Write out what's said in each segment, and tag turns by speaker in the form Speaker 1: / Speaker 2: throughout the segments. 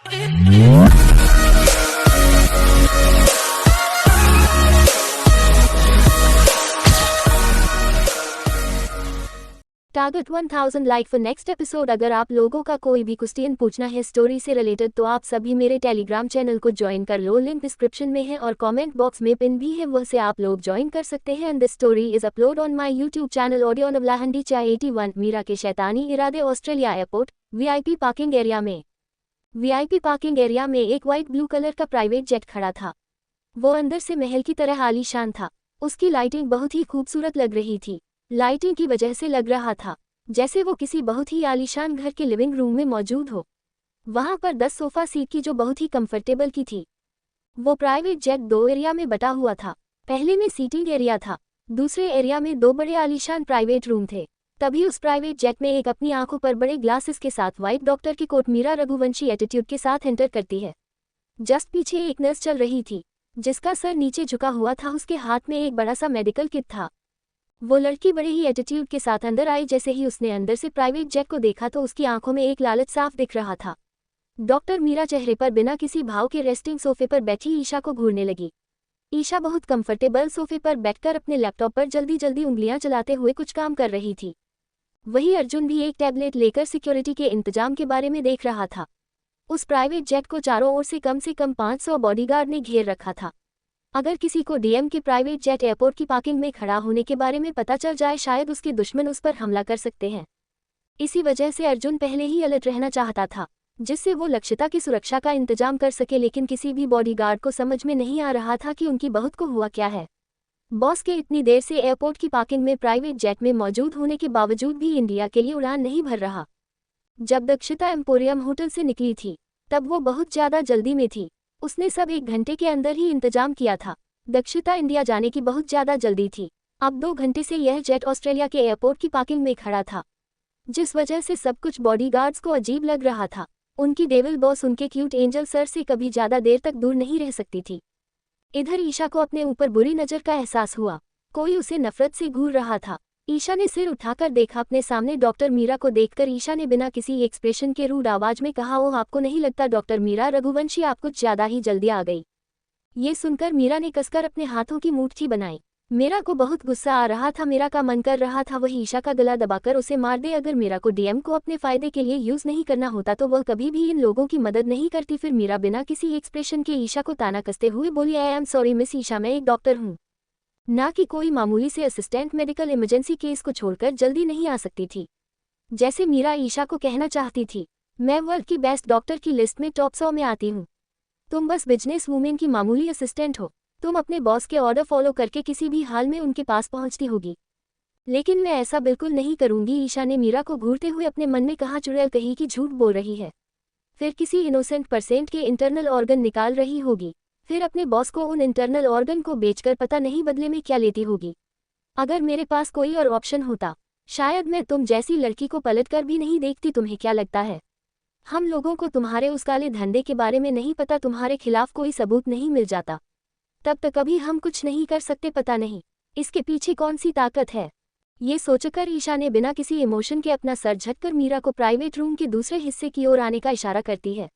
Speaker 1: Target 1000 like for next episode. अगर आप लोगों का कोई भी क्वेश्चन पूछना है स्टोरी से रिलेटेड तो आप सभी मेरे टेलीग्राम चैनल को ज्वाइन कर लो, लिंक डिस्क्रिप्शन में है और कमेंट बॉक्स में पिन भी है, वह से आप लोग ज्वाइन कर सकते हैं। And this story is upload on my YouTube channel audio नवलाहंडी चा 81। मीरा के शैतानी इरादे। Australia airport VIP parking area में एक वाइट ब्लू कलर का प्राइवेट जेट खड़ा था। वो अंदर से महल की तरह आलीशान था। उसकी लाइटिंग बहुत ही खूबसूरत लग रही थी। लाइटिंग की वजह से लग रहा था जैसे वो किसी बहुत ही आलीशान घर के लिविंग रूम में मौजूद हो। वहां पर 10 सोफा सीट की जो बहुत ही कंफर्टेबल की थी। वो प्राइवेट जेट 2 एरिया में बटा हुआ था। पहले में सीटिंग एरिया था, दूसरे एरिया में 2 बड़े आलीशान प्राइवेट रूम थे। तभी उस प्राइवेट जेट में एक अपनी आंखों पर बड़े ग्लासेस के साथ व्हाइट डॉक्टर की कोट मीरा रघुवंशी एटीट्यूड के साथ एंटर करती है। जस्ट पीछे एक नर्स चल रही थी जिसका सर नीचे झुका हुआ था। उसके हाथ में एक बड़ा सा मेडिकल किट था। वो लड़की बड़े ही एटीट्यूड के साथ अंदर आई। जैसे ही उसने अंदर से प्राइवेट जेट को देखा तो उसकी आंखों में एक लालच साफ दिख रहा था। डॉक्टर मीरा चेहरे पर बिना किसी भाव के रेस्टिंग सोफे पर बैठी ईशा को घूरने लगी। ईशा बहुत कंफर्टेबल सोफे पर बैठकर अपने लैपटॉप पर जल्दी जल्दी उंगलियां चलाते हुए कुछ काम कर रही थी। वही अर्जुन भी एक टैबलेट लेकर सिक्योरिटी के इंतजाम के बारे में देख रहा था। उस प्राइवेट जेट को चारों ओर से कम 500 बॉडीगार्ड ने घेर रखा था। अगर किसी को डीएम के प्राइवेट जेट एयरपोर्ट की पार्किंग में खड़ा होने के बारे में पता चल जाए शायद उसके दुश्मन उस पर हमला कर सकते हैं। इसी वजह से अर्जुन पहले ही अलर्ट रहना चाहता था जिससे वो लक्षिता की सुरक्षा का इंतजाम कर सके। लेकिन किसी भी बॉडीगार्ड को समझ में नहीं आ रहा था कि उनकी बहू को हुआ क्या है। बॉस के इतनी देर से एयरपोर्ट की पार्किंग में प्राइवेट जेट में मौजूद होने के बावजूद भी इंडिया के लिए उड़ान नहीं भर रहा। जब दक्षिता एम्पोरियम होटल से निकली थी तब वो बहुत ज्यादा जल्दी में थी। उसने सब 1 घंटे के अंदर ही इंतजाम किया था। दक्षिता इंडिया जाने की बहुत ज्यादा जल्दी थी। अब 2 घंटे से यह जेट ऑस्ट्रेलिया के एयरपोर्ट की पार्किंग में खड़ा था जिस वजह से सब कुछ बॉडीगार्ड्स को अजीब लग रहा था। उनकी डेविल बॉस उनके क्यूट एंजल सर से कभी ज्यादा देर तक दूर नहीं रह सकती थी। इधर ईशा को अपने ऊपर बुरी नजर का एहसास हुआ। कोई उसे नफरत से घूर रहा था। ईशा ने सिर उठाकर देखा अपने सामने डॉक्टर मीरा को देखकर ईशा ने बिना किसी एक्सप्रेशन के रूड आवाज में कहा, ओह आपको नहीं लगता डॉक्टर मीरा रघुवंशी आप कुछ ज्यादा ही जल्दी आ गई। ये सुनकर मीरा ने कसकर अपने हाथों की मुट्ठी बनाई। मीरा को बहुत गुस्सा आ रहा था। मीरा का मन कर रहा था वही ईशा का गला दबाकर उसे मार दे। अगर मीरा को डीएम को अपने फायदे के लिए यूज नहीं करना होता तो वह कभी भी इन लोगों की मदद नहीं करती। फिर मीरा बिना किसी एक्सप्रेशन के ईशा को ताना कसते हुए बोली, I am sorry miss Isha, मैं एक डॉक्टर हूँ, ना कि कोई मामूली से असिस्टेंट। मेडिकल इमरजेंसी केस को छोड़कर जल्दी नहीं आ सकती थी। जैसे मीरा ईशा को कहना चाहती थी, मैं वर्ल्ड की बेस्ट डॉक्टर की लिस्ट में टॉप 100 में आती हूँ। तुम बस बिजनेस वूमेन की मामूली असिस्टेंट हो। तुम अपने बॉस के ऑर्डर फॉलो करके किसी भी हाल में उनके पास पहुंचती होगी, लेकिन मैं ऐसा बिल्कुल नहीं करूंगी। ईशा ने मीरा को घूरते हुए अपने मन में कहा, चुड़ैल कहीं की झूठ बोल रही है, फिर किसी इनोसेंट पर्सेंट के इंटरनल ऑर्गन निकाल रही होगी, फिर अपने बॉस को उन इंटरनल ऑर्गन को बेचकर पता नहीं बदले में क्या लेती होगी। अगर मेरे पास कोई और ऑप्शन होता शायद मैं तुम जैसी लड़की को पलटकर भी नहीं देखती। तुम्हें क्या लगता है हम लोगों को तुम्हारे उस काले धंधे के बारे में नहीं पता? तुम्हारे खिलाफ कोई सबूत नहीं मिल जाता तब तक कभी हम कुछ नहीं कर सकते। पता नहीं इसके पीछे कौन सी ताकत है। ये सोचकर ईशा ने बिना किसी इमोशन के अपना सर झटकर मीरा को प्राइवेट रूम के दूसरे हिस्से की ओर आने का इशारा करती है।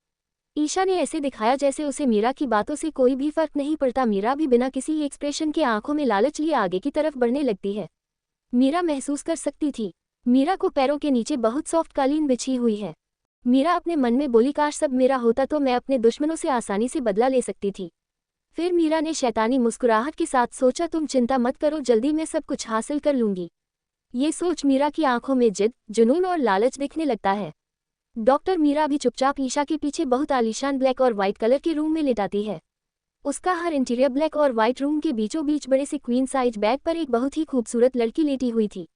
Speaker 1: ईशा ने ऐसे दिखाया जैसे उसे मीरा की बातों से कोई भी फर्क नहीं पड़ता। मीरा भी बिना किसी एक्सप्रेशन के आंखों में लालच लिए आगे की तरफ बढ़ने लगती है। मीरा महसूस कर सकती थी मीरा को पैरों के नीचे बहुत सॉफ्ट कालीन बिछी हुई है। मीरा अपने मन में बोली, काश सब मेरा होता तो मैं अपने दुश्मनों से आसानी से बदला ले सकती थी। फिर मीरा ने शैतानी मुस्कुराहट के साथ सोचा, तुम चिंता मत करो, जल्दी मैं सब कुछ हासिल कर लूंगी। ये सोच मीरा की आंखों में जिद, जुनून और लालच दिखने लगता है। डॉक्टर मीरा भी चुपचाप ईशा के पीछे बहुत आलीशान ब्लैक और व्हाइट कलर के रूम में लेटाती है। उसका हर इंटीरियर ब्लैक और व्हाइट रूम के बीचों बीच बड़े से क्वीन साइज बेड पर एक बहुत ही खूबसूरत लड़की लेटी हुई थी।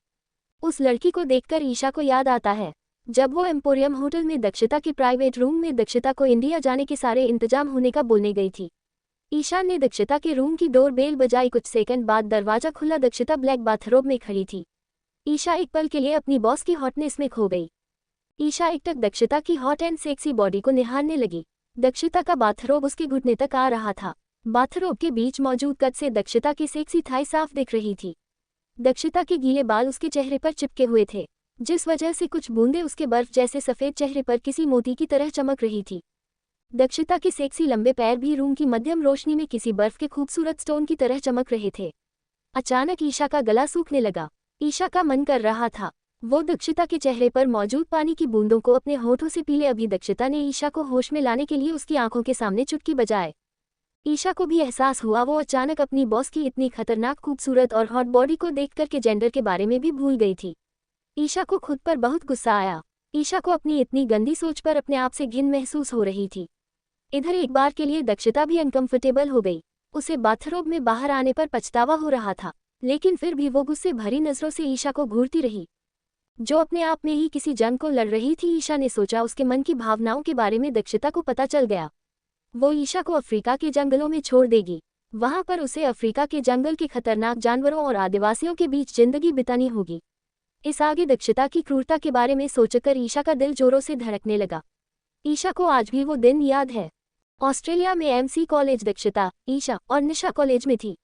Speaker 1: उस लड़की को देखकर ईशा को याद आता है जब वो एम्पोरियम होटल में दक्षिता के प्राइवेट रूम में दक्षिता को इंडिया जाने के सारे इंतजाम होने का बोलने गई थी। ईशा ने दक्षिता के रूम की डोर बेल बजाई। कुछ सेकंड बाद दरवाजा खुला। दक्षिता ब्लैक बाथरोब में खड़ी थी। ईशा एक पल के लिए अपनी बॉस की हॉटनेस में खो गई। ईशा एकटक दक्षिता की हॉट एंड सेक्सी बॉडी को निहारने लगी। दक्षिता का बाथरोब उसके घुटने तक आ रहा था। बाथरोब के बीच मौजूद कट से दक्षिता की सेक्सी थाई साफ दिख रही थी। दक्षिता के गीले बाल उसके चेहरे पर चिपके हुए थे, जिस वजह से कुछ बूंदें उसके बर्फ जैसे सफेद चेहरे पर किसी मोती की तरह चमक रही थी। दक्षिता के सेक्सी लंबे पैर भी रूम की मध्यम रोशनी में किसी बर्फ के खूबसूरत स्टोन की तरह चमक रहे थे। अचानक ईशा का गला सूखने लगा। ईशा का मन कर रहा था वो दक्षिता के चेहरे पर मौजूद पानी की बूंदों को अपने होठों से पी ले। अभी दक्षिता ने ईशा को होश में लाने के लिए उसकी आंखों के सामने चुटकी बजाए। ईशा को भी एहसास हुआ वो अचानक अपनी बॉस की इतनी खतरनाक खूबसूरत और हॉट बॉडी को देखकर के जेंडर के बारे में भी भूल गई थी। ईशा को खुद पर बहुत गुस्सा आया। ईशा को अपनी इतनी गंदी सोच पर अपने आप से घिन महसूस हो रही थी। इधर एक बार के लिए दक्षिता भी अनकंफर्टेबल हो गई। उसे बाथरोब में बाहर आने पर पछतावा हो रहा था, लेकिन फिर भी वो गुस्से भरी नजरों से ईशा को घूरती रही, जो अपने आप में ही किसी जंग को लड़ रही थी। ईशा ने सोचा उसके मन की भावनाओं के बारे में दक्षिता को पता चल गया। वो ईशा को अफ्रीका के जंगलों में छोड़ देगी। वहां पर उसे अफ्रीका के जंगल के खतरनाक जानवरों और आदिवासियों के बीच जिंदगी बितानी होगी। इस आगे दक्षिता की क्रूरता के बारे में सोचकर ईशा का दिल जोरों से धड़कने लगा। ईशा को आज भी वो दिन याद है। ऑस्ट्रेलिया में एमसी कॉलेज दक्षिता, ईशा और निशा कॉलेज में थी।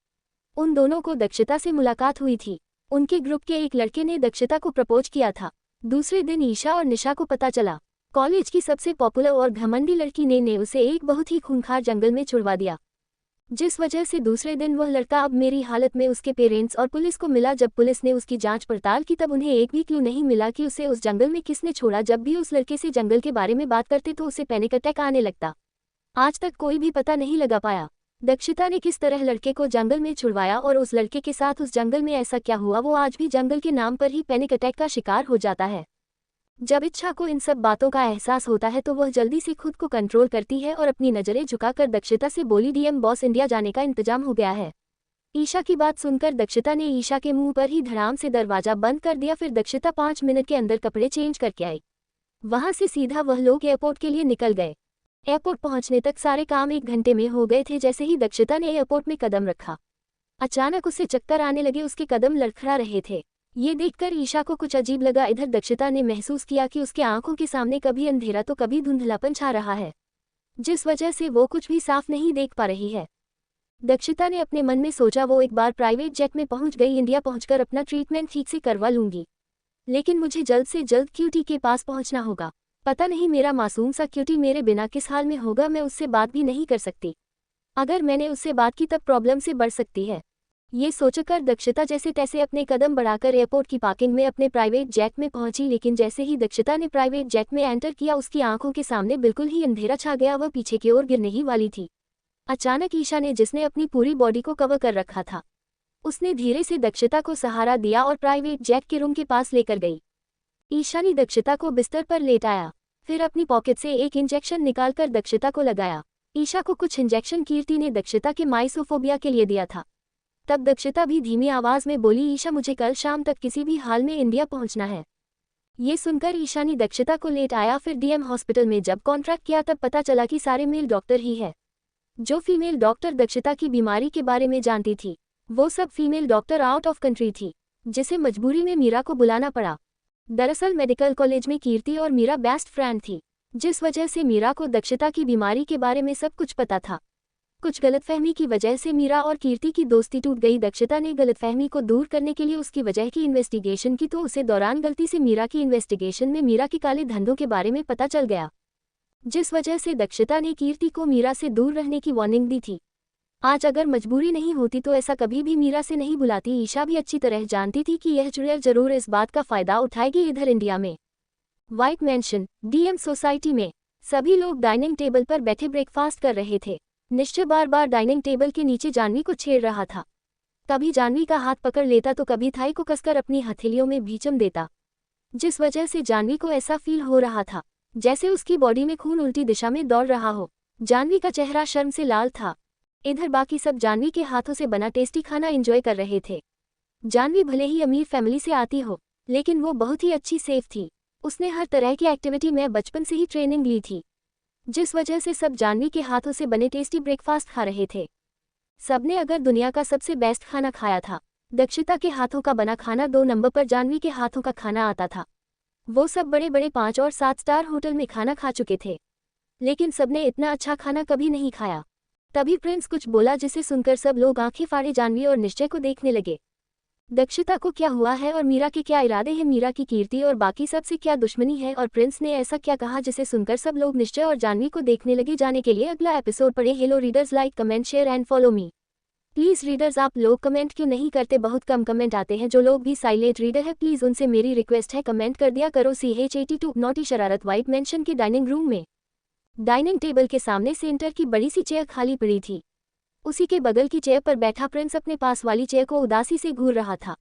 Speaker 1: उन दोनों को दक्षिता से मुलाकात हुई थी। उनके ग्रुप के एक लड़के ने दक्षिता को प्रपोज किया था। दूसरे दिन ईशा और निशा को पता चला कॉलेज की सबसे पॉपुलर और घमंडी लड़की ने उसे एक बहुत ही खूंखार जंगल में छुड़वा दिया, जिस वजह से दूसरे दिन वह लड़का अब मेरी हालत में उसके पेरेंट्स और पुलिस को मिला। जब पुलिस ने उसकी जांच पड़ताल की तब उन्हें एक भी क्लू नहीं मिला कि उसे उस जंगल में किसने छोड़ा। जब भी उस लड़के से जंगल के बारे में बात करते तो उसे पैनिक अटैक आने लगता। आज तक कोई भी पता नहीं लगा पाया दक्षिता ने किस तरह लड़के को जंगल में छुड़वाया और उस लड़के के साथ उस जंगल में ऐसा क्या हुआ। वो आज भी जंगल के नाम पर ही पैनिक अटैक का शिकार हो जाता है। जब इच्छा को इन सब बातों का एहसास होता है तो वह जल्दी से खुद को कंट्रोल करती है और अपनी नज़रें झुकाकर दक्षिता से बोली, डीएम बॉस, इंडिया जाने का इंतजाम हो गया है। ईशा की बात सुनकर दक्षिता ने ईशा के मुंह पर ही धड़ाम से दरवाजा बंद कर दिया। फिर दक्षिता 5 मिनट के अंदर कपड़े चेंज करके आई। वहां से सीधा वह लोग एयरपोर्ट के लिए निकल गए। एयरपोर्ट पहुंचने तक सारे काम 1 घंटे में हो गए थे। जैसे ही दक्षिता ने एयरपोर्ट में कदम रखा, अचानक उसे चक्कर आने लगे। उसके कदम लड़खड़ा रहे थे। ये देखकर ईशा को कुछ अजीब लगा। इधर दक्षिता ने महसूस किया कि उसके आंखों के सामने कभी अंधेरा तो कभी धुंधलापन छा रहा है, जिस वजह से वो कुछ भी साफ नहीं देख पा रही है। दक्षिता ने अपने मन में सोचा वो एक बार प्राइवेट जेट में पहुंच गई। इंडिया पहुंचकर अपना ट्रीटमेंट ठीक से करवा लूंगी, लेकिन मुझे जल्द से जल्द क्यूटी के पास पहुंचना होगा। पता नहीं मेरा मासूम सा क्यूटी मेरे बिना किस हाल में होगा। मैं उससे बात भी नहीं कर सकती। अगर मैंने उससे बात की तब प्रॉब्लम से बढ़ सकती है। ये सोचकर दक्षिता जैसे तैसे अपने कदम बढ़ाकर एयरपोर्ट की पार्किंग में अपने प्राइवेट जेट में पहुंची। लेकिन जैसे ही दक्षिता ने प्राइवेट जेट में एंटर किया, उसकी आंखों के सामने बिल्कुल ही अंधेरा छा गया। वह पीछे की ओर गिरने ही वाली थी। अचानक ईशा ने, जिसने अपनी पूरी बॉडी को कवर कर रखा था, उसने धीरे से दक्षिता को सहारा दिया और प्राइवेट जेट के रूम के पास लेकर गई। ईशा ने दक्षिता को बिस्तर पर लेटाया, फिर अपनी पॉकेट से एक इंजेक्शन निकालकर दक्षिता को लगाया। ईशा को कुछ इंजेक्शन कीर्ति ने दक्षिता के माइसोफोबिया के लिए दिया था। तब दक्षिता भी धीमी आवाज में बोली, ईशा मुझे कल शाम तक किसी भी हाल में इंडिया पहुंचना है। ये सुनकर ईशा ने दक्षिता को लेट आया। फिर डीएम हॉस्पिटल में जब कॉन्ट्रैक्ट किया तब पता चला कि सारे मेल डॉक्टर ही है। जो फीमेल डॉक्टर दक्षिता की बीमारी के बारे में जानती थी, वो सब female doctor out of country थी, जिसे मजबूरी में मीरा को बुलाना पड़ा। दरअसल मेडिकल कॉलेज में कीर्ति और मीरा बेस्ट फ्रेंड थी, जिस वजह से मीरा को दक्षिता की बीमारी के बारे में सब कुछ पता था। कुछ गलतफहमी की वजह से मीरा और कीर्ति की दोस्ती टूट गई। दक्षिता ने गलतफहमी को दूर करने के लिए उसकी वजह की इन्वेस्टिगेशन की, तो उसे दौरान गलती से मीरा की इन्वेस्टिगेशन में मीरा के काले धंधों के बारे में पता चल गया, जिस वजह से दक्षिता ने कीर्ति को मीरा से दूर रहने की वार्निंग दी थी। आज अगर मजबूरी नहीं होती तो ऐसा कभी भी मीरा से नहीं बुलाती। ईशा भी अच्छी तरह जानती थी कि यह चुड़ैल जरूर इस बात का फायदा उठाएगी। इधर इंडिया में व्हाइट मैंशन डीएम सोसाइटी में सभी लोग डाइनिंग टेबल पर बैठे ब्रेकफास्ट कर रहे थे। निश्चय बार बार डाइनिंग टेबल के नीचे जानवी को छेड़ रहा था। कभी जानवी का हाथ पकड़ लेता तो कभी थाई को कसकर अपनी हथेलियों में भीचम देता, जिस वजह से जानवी को ऐसा फील हो रहा था जैसे उसकी बॉडी में खून उल्टी दिशा में दौड़ रहा हो। जानवी का चेहरा शर्म से लाल था। इधर बाकी सब जानवी के हाथों से बना टेस्टी खाना एंजॉय कर रहे थे। जानवी भले ही अमीर फैमिली से आती हो, लेकिन वो बहुत ही अच्छी सेफ थी। उसने हर तरह की एक्टिविटी में बचपन से ही ट्रेनिंग ली थी, जिस वजह से सब जानवी के हाथों से बने टेस्टी ब्रेकफास्ट खा रहे थे। सबने अगर दुनिया का सबसे बेस्ट खाना खाया था, दक्षिता के हाथों का बना खाना 2 नंबर पर जानवी के हाथों का खाना आता था। वो सब बड़े बड़े 5 और 7 स्टार होटल में खाना खा चुके थे, लेकिन सबने इतना अच्छा खाना कभी नहीं खाया। तभी प्रिंस कुछ बोला, जिसे सुनकर सब लोग आंखें फाड़े जानवी और निश्चय को देखने लगे। दक्षिता को क्या हुआ है और मीरा के क्या इरादे हैं, मीरा की कीर्ति और बाकी सब से क्या दुश्मनी है और प्रिंस ने ऐसा क्या कहा जिसे सुनकर सब लोग निश्चय और जाह्नवी को देखने लगे। जाने के लिए अगला एपिसोड पढ़े। Hello readers, like comment share and follow me please. Readers आप लोग कमेंट क्यों नहीं करते, बहुत कम कमेंट आते हैं। जो लोग भी साइलेंट रीडर है प्लीज उनसे मेरी रिक्वेस्ट है कमेंट कर दिया करो। CH82 नॉटी शरारत वाइट मेंशन के डाइनिंग रूम में डाइनिंग टेबल के सामने सेंटर की बड़ी सी चेयर खाली पड़ी थी। उसी के बगल की चेयर पर बैठा प्रिंस अपने पास वाली चेयर को उदासी से घूर रहा था।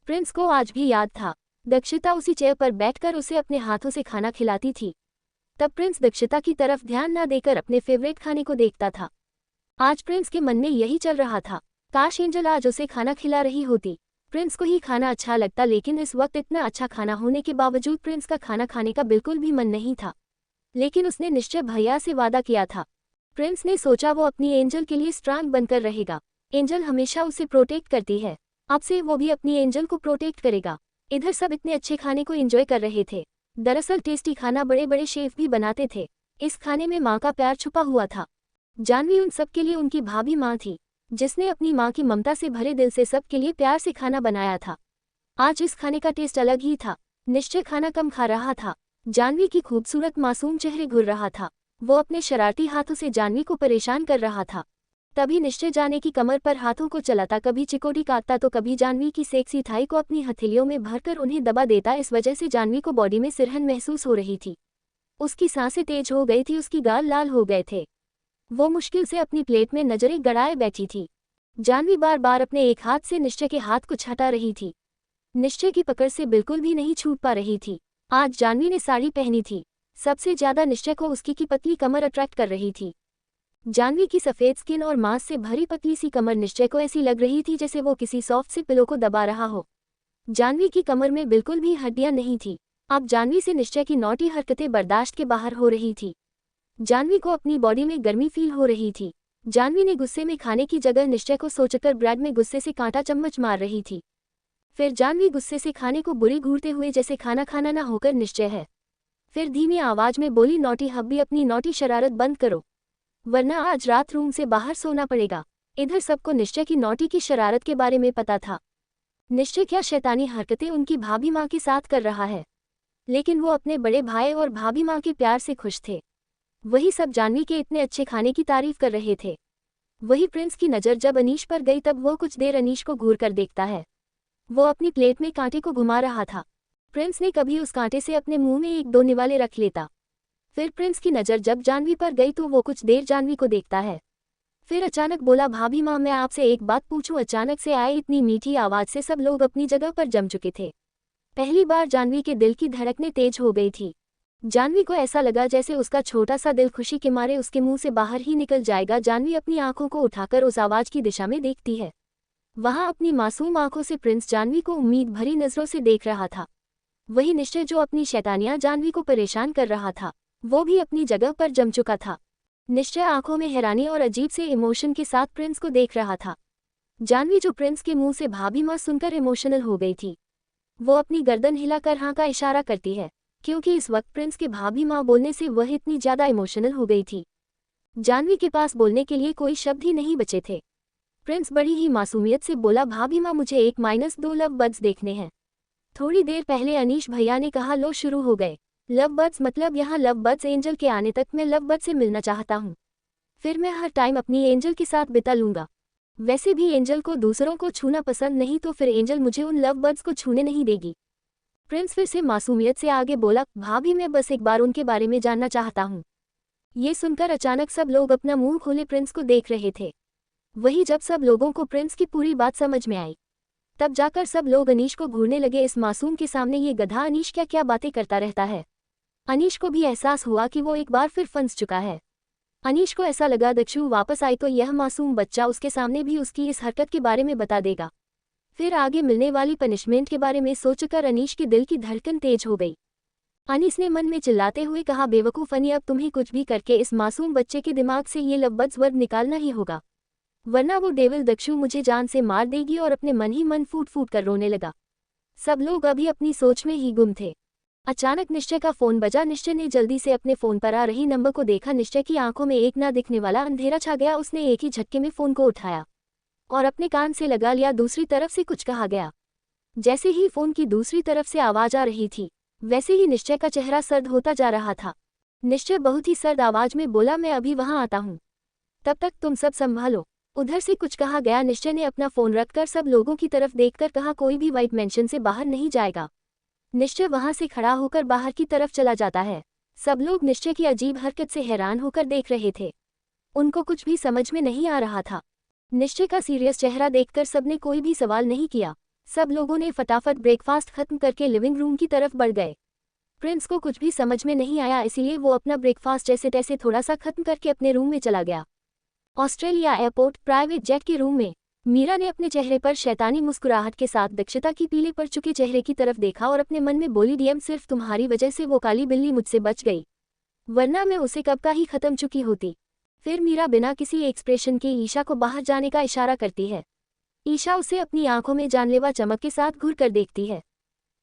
Speaker 1: प्रिंस को आज भी याद था दक्षिता उसी चेयर पर बैठकर उसे अपने हाथों से खाना खिलाती थी। तब प्रिंस दक्षिता की तरफ ध्यान न देकर अपने फेवरेट खाने को देखता था। आज प्रिंस के मन में यही चल रहा था, काश एंजल आज उसे खाना खिला रही होती। प्रिंस को ही खाना अच्छा लगता, लेकिन इस वक्त इतना अच्छा खाना होने के बावजूद प्रिंस का खाना खाने का बिल्कुल भी मन नहीं था। लेकिन उसने निश्चय भैया से वादा किया था। प्रिंस ने सोचा वो अपनी एंजल के लिए स्ट्रांग बनकर रहेगा। एंजल हमेशा उसे प्रोटेक्ट करती है, अब से वो भी अपनी एंजल को प्रोटेक्ट करेगा। इधर सब इतने अच्छे खाने को एंजॉय कर रहे थे। दरअसल टेस्टी खाना बड़े बड़े शेफ भी बनाते थे। इस खाने में माँ का प्यार छुपा हुआ था। जाह्नवी उन सब के लिए उनकी भाभी माँ थी, जिसने अपनी माँ की ममता से भरे दिल से सब के लिए प्यार से खाना बनाया था। आज इस खाने का टेस्ट अलग ही था। निश्चय खाना कम खा रहा था। जाह्नवी की खूबसूरत मासूम चेहरे घूर रहा था। वो अपने शरारती हाथों से जाह्नवी को परेशान कर रहा था। तभी निश्चय जाने की कमर पर हाथों को चलाता, कभी चिकोटी काटता तो कभी जाह्नवी की सेक्सी थाई को अपनी हथेलियों में भरकर उन्हें दबा देता। इस वजह से जाह्नवी को बॉडी में सिरहन महसूस हो रही थी। उसकी सांसें तेज हो गई थी, उसकी गाल लाल हो गए थे। वो मुश्किल से अपनी प्लेट में नजरें गड़ाए बैठी थी। जाह्नवी बार बार अपने एक हाथ से निश्चय के हाथ को हटा रही थी। निश्चय की पकड़ से बिल्कुल भी नहीं छूट पा रही थी। आज जाह्नवी ने साड़ी पहनी थी। सबसे ज्यादा निश्चय को उसकी की पतली कमर अट्रैक्ट कर रही थी। जाह्नवी की सफेद स्किन और मांस से भरी पतली सी कमर निश्चय को ऐसी लग रही थी जैसे वो किसी सॉफ्ट से पिलो को दबा रहा हो। जाह्नवी की कमर में बिल्कुल भी हड्डियां नहीं थी। अब जाह्नवी से निश्चय की नौटी हरकतें बर्दाश्त के बाहर हो रही थी। जाह्नवी को अपनी बॉडी में गर्मी फील हो रही थी। जाह्नवी ने गुस्से में खाने की जगह निश्चय को सोचकर ब्रेड में गुस्से से कांटा चम्मच मार रही थी। फिर जाह्नवी गुस्से से खाने को बुरी घूरते हुए जैसे खाना खाना ना होकर निश्चय है। फिर धीमी आवाज में बोली, नौटी हब्बी अपनी नौटी शरारत बंद करो, वरना आज रात रूम से बाहर सोना पड़ेगा। इधर सबको निश्चय की नौटी की शरारत के बारे में पता था। निश्चय क्या शैतानी हरकतें उनकी भाभी माँ के साथ कर रहा है, लेकिन वो अपने बड़े भाई और भाभी माँ के प्यार से खुश थे। वही सब जाह्नवी के इतने अच्छे खाने की तारीफ कर रहे थे। वही प्रिंस की नज़र जब अनीश पर गई तब वो कुछ देर अनीश को घूर कर देखता है। वो अपनी प्लेट में कांटे को घुमा रहा था। प्रिंस ने कभी उस कांटे से अपने मुंह में एक दो निवाले रख लेता। फिर प्रिंस की नज़र जब जाह्नवी पर गई तो वो कुछ देर जाह्नवी को देखता है। फिर अचानक बोला, भाभी माँ मैं आपसे एक बात पूछूं। अचानक से आई इतनी मीठी आवाज़ से सब लोग अपनी जगह पर जम चुके थे। पहली बार जाह्नवी के दिल की धड़कनें तेज हो गई थी। जाह्नवी को ऐसा लगा जैसे उसका छोटा सा दिल खुशी के मारे उसके मुंह से बाहर ही निकल जाएगा। जाह्नवी अपनी आंखों को उठाकर उस आवाज़ की दिशा में देखती है। वहां अपनी मासूम आंखों से प्रिंस जाह्नवी को उम्मीद भरी नज़रों से देख रहा था। वही निश्चय जो अपनी शैतानियां जाह्नवी को परेशान कर रहा था, वो भी अपनी जगह पर जम चुका था। निश्चय आंखों में हैरानी और अजीब से इमोशन के साथ प्रिंस को देख रहा था। जाह्नवी जो प्रिंस के मुंह से भाभी माँ सुनकर इमोशनल हो गई थी, वो अपनी गर्दन हिलाकर हाँ का इशारा करती है, क्योंकि इस वक्त प्रिंस के भाभी माँ बोलने से वह इतनी ज्यादा इमोशनल हो गई थी। जाह्नवी के पास बोलने के लिए कोई शब्द ही नहीं बचे थे। प्रिंस बड़ी ही मासूमियत से बोला, भाभी माँ मुझे 1-2 लव बर्ड्स देखने हैं। थोड़ी देर पहले अनीश भैया ने कहा लो शुरू हो गए। लव बर्ड्स मतलब यहाँ लव बर्ड्स एंजल के आने तक मैं लव बर्ड से मिलना चाहता हूँ। फिर मैं हर टाइम अपनी एंजल के साथ बिता लूंगा। वैसे भी एंजल को दूसरों को छूना पसंद नहीं, तो फिर एंजल मुझे उन लव बर्ड्स को छूने नहीं देगी। प्रिंस फिर से मासूमियत से आगे बोला, भाभी मैं बस एक बार उनके बारे में जानना चाहता हूँ। ये सुनकर अचानक सब लोग अपना मुंह खोले प्रिंस को देख रहे थे। वही जब सब लोगों को प्रिंस की पूरी बात समझ में आई, तब जाकर सब लोग अनीश को घूरने लगे। इस मासूम के सामने ये गधा अनीश क्या क्या बातें करता रहता है। अनीश को भी एहसास हुआ कि वो एक बार फिर फंस चुका है। अनीश को ऐसा लगा दक्षु वापस आई तो यह मासूम बच्चा उसके सामने भी उसकी इस हरकत के बारे में बता देगा। फिर आगे मिलने वाली पनिशमेंट के बारे में सोचकर अनीश के दिल की धड़कन तेज हो गई। अनीस ने मन में चिल्लाते हुए कहा, बेवकूफ़ अनी, अब तुम्हें कुछ भी करके इस मासूम बच्चे के दिमाग से ये लफ्ज़ वर्ड निकालना ही होगा, वरना वो डेविल दक्षु मुझे जान से मार देगी। और अपने मन ही मन फूट फूट कर रोने लगा। सब लोग अभी अपनी सोच में ही गुम थे। अचानक निश्चय का फोन बजा। निश्चय ने जल्दी से अपने फोन पर आ रही नंबर को देखा। निश्चय की आंखों में एक ना दिखने वाला अंधेरा छा गया। उसने एक ही झटके में फोन को उठाया और अपने कान से लगा लिया। दूसरी तरफ से कुछ कहा गया। जैसे ही फोन की दूसरी तरफ से आवाज आ रही थी, वैसे ही निश्चय का चेहरा सर्द होता जा रहा था। निश्चय बहुत ही सर्द आवाज में बोला, मैं अभी वहां आता हूँ, तब तक तुम सब संभालो। उधर से कुछ कहा गया। निश्चय ने अपना फोन रखकर सब लोगों की तरफ देखकर कहा, कोई भी व्हाइट मेंशन से बाहर नहीं जाएगा। निश्चय वहां से खड़ा होकर बाहर की तरफ चला जाता है। सब लोग निश्चय की अजीब हरकत से हैरान होकर देख रहे थे। उनको कुछ भी समझ में नहीं आ रहा था। निश्चय का सीरियस चेहरा देखकर सबने कोई भी सवाल नहीं किया। सब लोगों ने फटाफट ब्रेकफास्ट खत्म करके लिविंग रूम की तरफ बढ़ गए। प्रिंस को कुछ भी समझ में नहीं आया, इसलिए वो अपना ब्रेकफास्ट जैसे तैसे थोड़ा सा खत्म करके अपने रूम में चला गया। ऑस्ट्रेलिया एयरपोर्ट प्राइवेट जेट के रूम में मीरा ने अपने चेहरे पर शैतानी मुस्कुराहट के साथ दक्षता की पीले पड़ चुके चेहरे की तरफ देखा और अपने मन में बोली, डीएम सिर्फ तुम्हारी वजह से वो काली बिल्ली मुझसे बच गई, वरना मैं उसे कब का ही खत्म चुकी होती। फिर मीरा बिना किसी एक्सप्रेशन के ईशा को बाहर जाने का इशारा करती है। ईशा उसे अपनी आंखों में जानलेवा चमक के साथ घूर कर देखती है,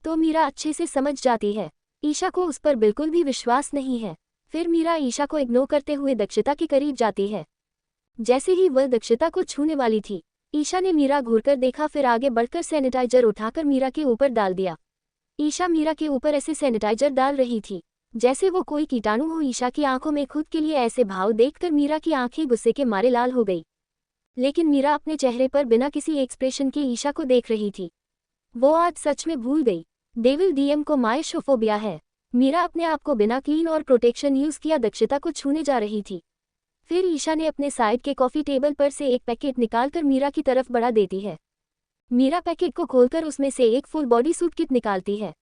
Speaker 1: तो मीरा अच्छे से समझ जाती है ईशा को उस पर बिल्कुल भी विश्वास नहीं है। फिर मीरा ईशा को इग्नोर करते हुए दक्षता के करीब जाती है। जैसे ही वह दक्षता को छूने वाली थी, ईशा ने मीरा घूरकर देखा, फिर आगे बढ़कर सैनिटाइजर उठाकर मीरा के ऊपर डाल दिया। ईशा मीरा के ऊपर ऐसे सैनिटाइजर डाल रही थी जैसे वो कोई कीटाणु हो। ईशा की आंखों में खुद के लिए ऐसे भाव देखकर मीरा की आंखें गुस्से के मारे लाल हो गई। लेकिन मीरा अपने चेहरे पर बिना किसी एक्सप्रेशन के ईशा को देख रही थी। वो आज सच में भूल गई डेविल डीएम को माइशोफोबिया है। मीरा अपने आप को बिना क्लीन और प्रोटेक्शन यूज किया दक्षता को छूने जा रही थी। फिर ईशा ने अपने साइड के कॉफी टेबल पर से एक पैकेट निकालकर मीरा की तरफ बढ़ा देती है। मीरा पैकेट को खोलकर उसमें से एक फुल बॉडी सूट किट निकालती है।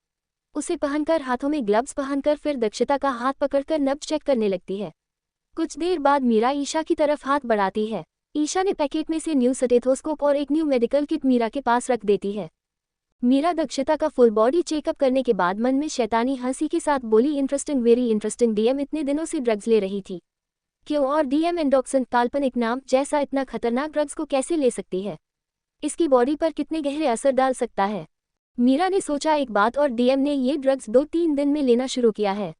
Speaker 1: उसे पहनकर हाथों में ग्लव्स पहनकर फिर दक्षता का हाथ पकड़कर नब्ज चेक करने लगती है। कुछ देर बाद मीरा ईशा की तरफ हाथ बढ़ाती है। ईशा ने पैकेट में से न्यू स्टेथोस्कोप और एक न्यू मेडिकल किट मीरा के पास रख देती है। मीरा दक्षता का फुल बॉडी चेकअप करने के बाद मन में शैतानी हंसी के साथ बोली, इंटरेस्टिंग, वेरी इंटरेस्टिंग। डीएम इतने दिनों से ड्रग्स ले रही थी, क्यों? और डीएम एंडोक्सिन, काल्पनिक नाम जैसा इतना खतरनाक ड्रग्स को कैसे ले सकती है? इसकी बॉडी पर कितने गहरे असर डाल सकता है? मीरा ने सोचा एक बात, और डीएम ने ये ड्रग्स 2-3 दिन में लेना शुरू किया है,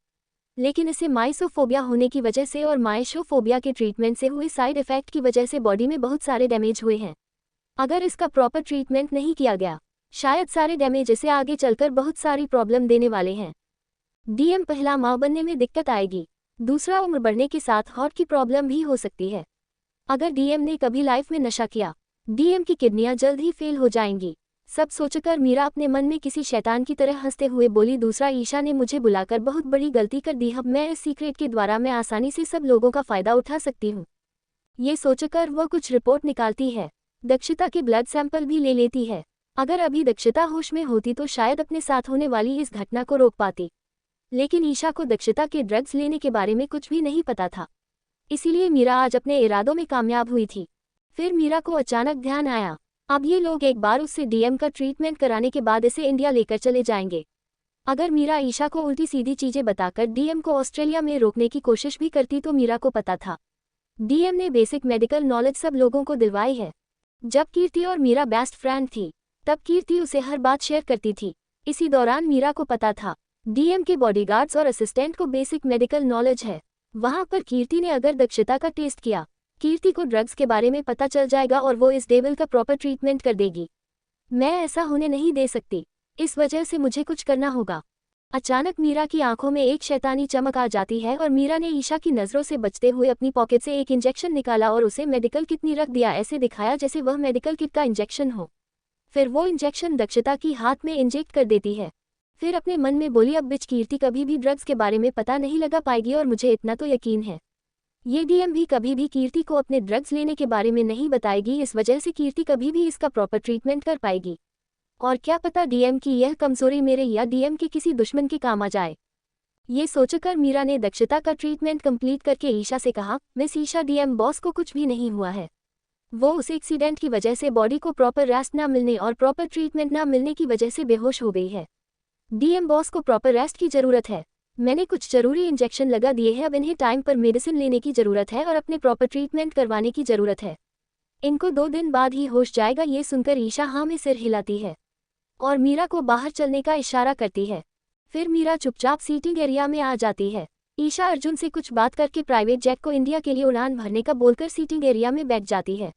Speaker 1: लेकिन इसे माइसोफोबिया होने की वजह से और माइशोफोबिया के ट्रीटमेंट से हुए साइड इफेक्ट की वजह से बॉडी में बहुत सारे डैमेज हुए हैं। अगर इसका प्रॉपर ट्रीटमेंट नहीं किया गया, शायद सारे डैमेज इसे आगे चलकर बहुत सारी प्रॉब्लम देने वाले हैं। डीएम, पहला, मां बनने में दिक्कत आएगी, दूसरा, उम्र बढ़ने के साथ हार्ट की प्रॉब्लम भी हो सकती है। अगर डीएम ने कभी लाइफ में नशा किया, डीएम की किडनियां जल्द ही फेल हो जाएंगी। सब सोचकर मीरा अपने मन में किसी शैतान की तरह हंसते हुए बोली, दूसरा, ईशा ने मुझे बुलाकर बहुत बड़ी गलती कर दी। अब मैं इस सीक्रेट के द्वारा मैं आसानी से सब लोगों का फायदा उठा सकती हूँ। ये सोचकर वह कुछ रिपोर्ट निकालती है। दक्षता के ब्लड सैंपल भी ले लेती है। अगर अभी दक्षता होश में होती तो शायद अपने साथ होने वाली इस घटना को रोक पाती, लेकिन ईशा को दक्षता के ड्रग्स लेने के बारे में कुछ भी नहीं पता था, इसीलिए मीरा आज अपने इरादों में कामयाब हुई थी। फिर मीरा को अचानक ध्यान आया, अब ये लोग एक बार उससे डीएम का ट्रीटमेंट कराने के बाद इसे इंडिया लेकर चले जाएंगे। अगर मीरा ईशा को उल्टी सीधी चीजें बताकर डीएम को ऑस्ट्रेलिया में रोकने की कोशिश भी करती तो मीरा को पता था डीएम ने बेसिक मेडिकल नॉलेज सब लोगों को दिलवाई है। जब कीर्ति और मीरा बेस्ट फ्रेंड थी, तब कीर्ति उसे हर बात शेयर करती थी। इसी दौरान मीरा को पता था डीएम के बॉडीगार्ड्स और असिस्टेंट को बेसिक मेडिकल नॉलेज है। वहां पर कीर्ति ने अगर दक्षता का टेस्ट किया, कीर्ति को ड्रग्स के बारे में पता चल जाएगा और वो इस डेविल का प्रॉपर ट्रीटमेंट कर देगी। मैं ऐसा होने नहीं दे सकती, इस वजह से मुझे कुछ करना होगा। अचानक मीरा की आंखों में एक शैतानी चमक आ जाती है और मीरा ने ईशा की नजरों से बचते हुए अपनी पॉकेट से एक इंजेक्शन निकाला और उसे मेडिकल किट में रख दिया। ऐसे दिखाया जैसे वह मेडिकल किट का इंजेक्शन हो। फिर वो इंजेक्शन दक्षता की हाथ में इंजेक्ट कर देती है। फिर अपने मन में बोली, अब बिच कीर्ति कभी भी ड्रग्स के बारे में पता नहीं लगा पाएगी और मुझे इतना तो यकीन है ये डीएम भी कभी भी कीर्ति को अपने ड्रग्स लेने के बारे में नहीं बताएगी। इस वजह से कीर्ति कभी भी इसका प्रॉपर ट्रीटमेंट कर पाएगी। और क्या पता डीएम की यह कमजोरी मेरे या डीएम के किसी दुश्मन के काम आ जाए। ये सोचकर मीरा ने दक्षता का ट्रीटमेंट कंप्लीट करके ईशा से कहा, मिस ईशा, डीएम बॉस को कुछ भी नहीं हुआ है। वो उस एक्सीडेंट की वजह से बॉडी को प्रॉपर रेस्ट ना मिलने और प्रॉपर ट्रीटमेंट ना मिलने की वजह से बेहोश हो गई है। डीएम बॉस को प्रॉपर रेस्ट की जरूरत है। मैंने कुछ जरूरी इंजेक्शन लगा दिए हैं, अब इन्हें टाइम पर मेडिसिन लेने की जरूरत है और अपने प्रॉपर ट्रीटमेंट करवाने की जरूरत है। इनको 2 दिन बाद ही होश जाएगा। ये सुनकर ईशा हाँ में सिर हिलाती है और मीरा को बाहर चलने का इशारा करती है। फिर मीरा चुपचाप सीटिंग एरिया में आ जाती है। ईशा अर्जुन से कुछ बात करके प्राइवेट जेट को इंडिया के लिए उड़ान भरने का बोलकर सीटिंग एरिया में बैठ जाती है।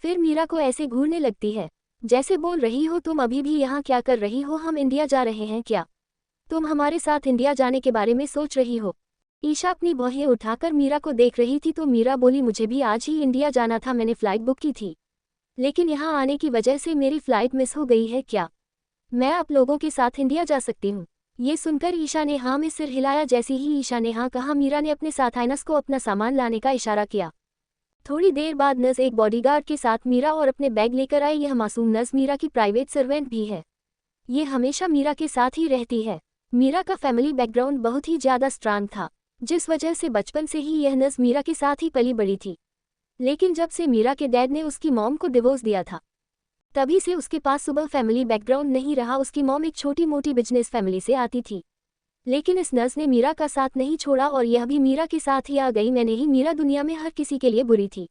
Speaker 1: फिर मीरा को ऐसे घूरने लगती है जैसे बोल रही हो तुम अभी भी यहाँ क्या कर रही हो, हम इंडिया जा रहे हैं क्या? तुम हमारे साथ इंडिया जाने के बारे में सोच रही हो? ईशा अपनी बाहें उठाकर मीरा को देख रही थी तो मीरा बोली मुझे भी आज ही इंडिया जाना था, मैंने फ़्लाइट बुक की थी। लेकिन यहाँ आने की वजह से मेरी फ़्लाइट मिस हो गई है, क्या मैं आप लोगों के साथ इंडिया जा सकती हूँ? ये सुनकर ईशा ने हाँ में सिर हिलाया। जैसे ही ईशा ने हाँ कहा मीरा ने अपने साथ आइनस को अपना सामान लाने का इशारा किया। थोड़ी देर बाद नस एक बॉडीगार्ड के साथ मीरा और अपने बैग लेकर आई। यह मासूम नस मीरा की प्राइवेट सर्वेंट भी है। ये हमेशा मीरा के साथ ही रहती है। मीरा का फैमिली बैकग्राउंड बहुत ही ज़्यादा स्ट्रांग था, जिस वजह से बचपन से ही यह नस मीरा के साथ ही पली बड़ी थी। लेकिन जब से मीरा के डैड ने उसकी मॉम को डिवोर्स दिया था, तभी से उसके पास सुबह फैमिली बैकग्राउंड नहीं रहा। उसकी मॉम एक छोटी मोटी बिजनेस फैमिली से आती थी, लेकिन इस नर्स ने मीरा का साथ नहीं छोड़ा और यह भी मीरा के साथ ही आ गई। मैं नहीं, मीरा दुनिया में हर किसी के लिए बुरी थी,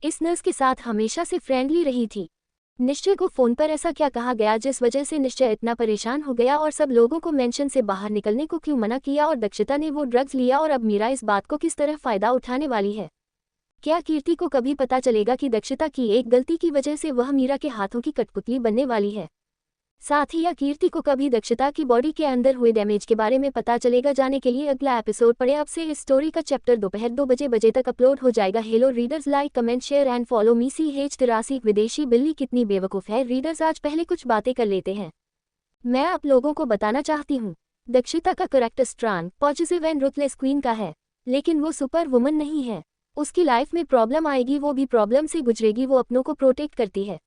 Speaker 1: इस नर्स के साथ हमेशा से फ्रेंडली रही थी। निश्चय को फ़ोन पर ऐसा क्या कहा गया जिस वजह से निश्चय इतना परेशान हो गया और सब लोगों को मेंशन से बाहर निकलने को क्यों मना किया, और दक्षिता ने वो ड्रग्स लिया और अब मीरा इस बात को किस तरह फ़ायदा उठाने वाली है? क्या कीर्ति को कभी पता चलेगा कि दक्षिता की एक गलती की वजह से वह मीरा के हाथों की कठपुतली बनने वाली है? साथ ही या कीर्ति को कभी दक्षिता की बॉडी के अंदर हुए डैमेज के बारे में पता चलेगा? जाने के लिए अगला एपिसोड पढ़े। अब से इस स्टोरी का चैप्टर दोपहर 2 बजे तक अपलोड हो जाएगा। Hello readers, like comment share and follow me. CH83 विदेशी बिल्ली कितनी बेवकूफ़ है। रीडर्स, आज पहले कुछ बातें कर लेते हैं। मैं आप लोगों को बताना चाहती हूँ, दक्षिता का character strong, positive and ruthless queen का है, लेकिन वो सुपर वुमन नहीं है। उसकी लाइफ में प्रॉब्लम आएगी, वो भी प्रॉब्लम से गुजरेगी। वो अपनों को प्रोटेक्ट करती है,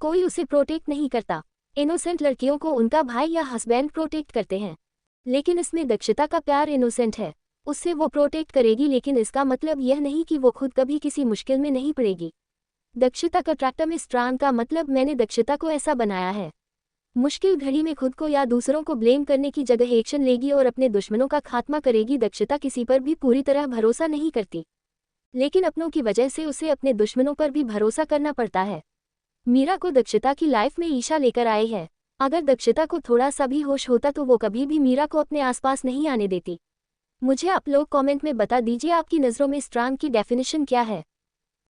Speaker 1: कोई उसे प्रोटेक्ट नहीं करता। इनोसेंट लड़कियों को उनका भाई या हस्बैंड प्रोटेक्ट करते हैं, लेकिन इसमें दक्षिता का प्यार इनोसेंट है, उससे वो प्रोटेक्ट करेगी, लेकिन इसका मतलब यह नहीं कि वो खुद कभी किसी मुश्किल में नहीं पड़ेगी। दक्षिता का ट्रैक्टर में स्ट्रांग का मतलब मैंने दक्षिता को ऐसा बनाया है, मुश्किल घड़ी में खुद को या दूसरों को ब्लेम करने की जगह एक्शन लेगी और अपने दुश्मनों का खात्मा करेगी। दक्षिता किसी पर भी पूरी तरह भरोसा नहीं करती, लेकिन अपनों की वजह से उसे अपने दुश्मनों पर भी भरोसा करना पड़ता है। मीरा को दक्षिता की लाइफ में ईशा लेकर आए हैं। अगर दक्षिता को थोड़ा सा भी होश होता तो वो कभी भी मीरा को अपने आसपास नहीं आने देती। मुझे आप लोग कमेंट में बता दीजिए आपकी नज़रों में स्ट्रांग की डेफिनेशन क्या है।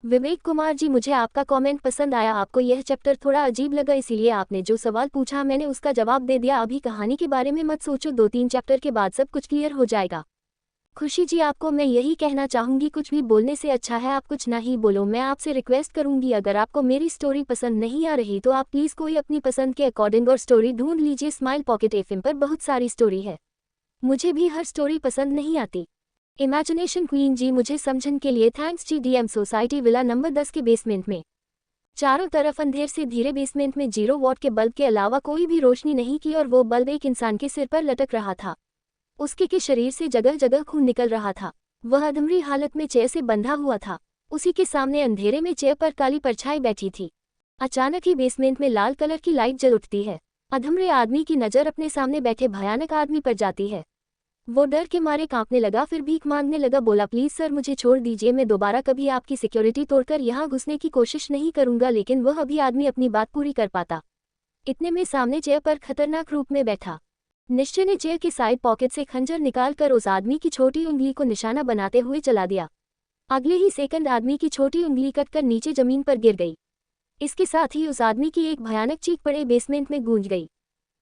Speaker 1: विवेक कुमार जी, मुझे आपका कमेंट पसंद आया। आपको यह चैप्टर थोड़ा अजीब लगा, इसीलिए आपने जो सवाल पूछा मैंने उसका जवाब दे दिया। अभी कहानी के बारे में मत सोचो, 2-3 चैप्टर के बाद सब कुछ क्लियर हो जाएगा। खुशी जी, आपको मैं यही कहना चाहूँगी, कुछ भी बोलने से अच्छा है आप कुछ ना ही बोलो। मैं आपसे रिक्वेस्ट करूँगी, अगर आपको मेरी स्टोरी पसंद नहीं आ रही तो आप प्लीज़ कोई अपनी पसंद के अकॉर्डिंग और स्टोरी ढूंढ लीजिए। स्माइल पॉकेट FM पर बहुत सारी स्टोरी है, मुझे भी हर स्टोरी पसंद नहीं आती। इमेजिनेशन क्वीन जी, मुझे समझने के लिए थैंक्स जी। DM सोसाइटी विला नंबर 10 के बेसमेंट में चारों तरफ अंधेर से धीरे बेसमेंट में 0 वॉट के बल्ब के अलावा कोई भी रोशनी नहीं की और वो बल्ब एक इंसान के सिर पर लटक रहा था। उसके के शरीर से जगह जगह खून निकल रहा था। वह अधमरी हालत में चेयर से बंधा हुआ था। उसी के सामने अंधेरे में चेयर पर काली परछाई बैठी थी। अचानक ही बेसमेंट में लाल कलर की लाइट जल उठती है। अधमरे आदमी की नज़र अपने सामने बैठे भयानक आदमी पर जाती है। वो डर के मारे कांपने लगा, फिर भीख मांगने लगा। बोला, प्लीज़ सर मुझे छोड़ दीजिए, मैं दोबारा कभी आपकी सिक्योरिटी तोड़कर यहाँ घुसने की कोशिश नहीं करूँगा। लेकिन वह अभी आदमी अपनी बात पूरी कर पाता, इतने में सामने चेयर पर खतरनाक रूप में बैठा निश्चय ने चेयर के साइड पॉकेट से खंजर निकालकर उस आदमी की छोटी उंगली को निशाना बनाते हुए चला दिया। अगले ही सेकंड आदमी की छोटी उंगली कटकर नीचे जमीन पर गिर गई। इसके साथ ही उस आदमी की एक भयानक चीख बड़े बेसमेंट में गूंज गई।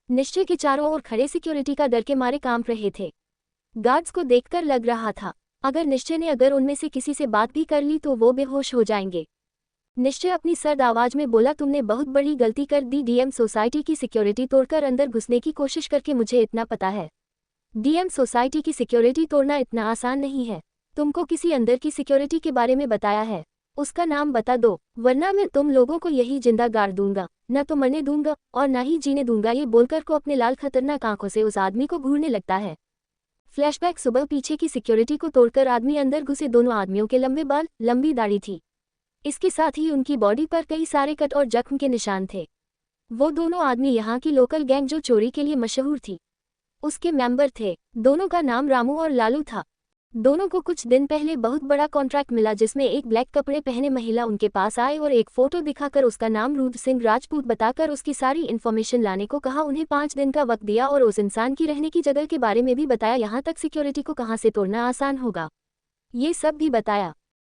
Speaker 1: निश्चय के चारों ओर खड़े सिक्योरिटी का डर के मारे कांप रहे थे। गार्ड्स को देखकर लग रहा था अगर निश्चय ने उनमें से किसी से बात भी कर ली तो वो बेहोश हो जाएंगे। निश्चय अपनी सर्द आवाज में बोला, तुमने बहुत बड़ी गलती कर दी। DM सोसाइटी की सिक्योरिटी तोड़कर अंदर घुसने की कोशिश करके मुझे इतना पता है, DM सोसाइटी की सिक्योरिटी तोड़ना इतना आसान नहीं है। तुमको किसी अंदर की सिक्योरिटी के बारे में बताया है, उसका नाम बता दो, वरना मैं तुम लोगों को यही जिंदा गाड़ दूंगा, न तो मरने दूंगा और न ही जीने दूंगा। ये बोलकर को अपने लाल खतरनाक आंखों से उस आदमी को घूरने लगता है। फ्लैशबैक, सुबह पीछे की सिक्योरिटी को तोड़कर आदमी अंदर घुसे। दोनों आदमियों के लंबे बाल, लंबी दाढ़ी थी। इसके साथ ही उनकी बॉडी पर कई सारे कट और जख्म के निशान थे। वो दोनों आदमी यहाँ की लोकल गैंग जो चोरी के लिए मशहूर थी, उसके मेंबर थे। दोनों का नाम रामू और लालू था। दोनों को कुछ दिन पहले बहुत बड़ा कॉन्ट्रैक्ट मिला जिसमें एक ब्लैक कपड़े पहने महिला उनके पास आए और एक फोटो दिखाकर उसका नाम रुद्र सिंह राजपूत बताकर उसकी सारी इन्फॉर्मेशन लाने को कहा। उन्हें 5 दिन का वक्त दिया और उस इंसान की रहने की जगह के बारे में भी बताया, यहाँ तक सिक्योरिटी को कहाँ से तोड़ना आसान होगा ये सब भी बताया।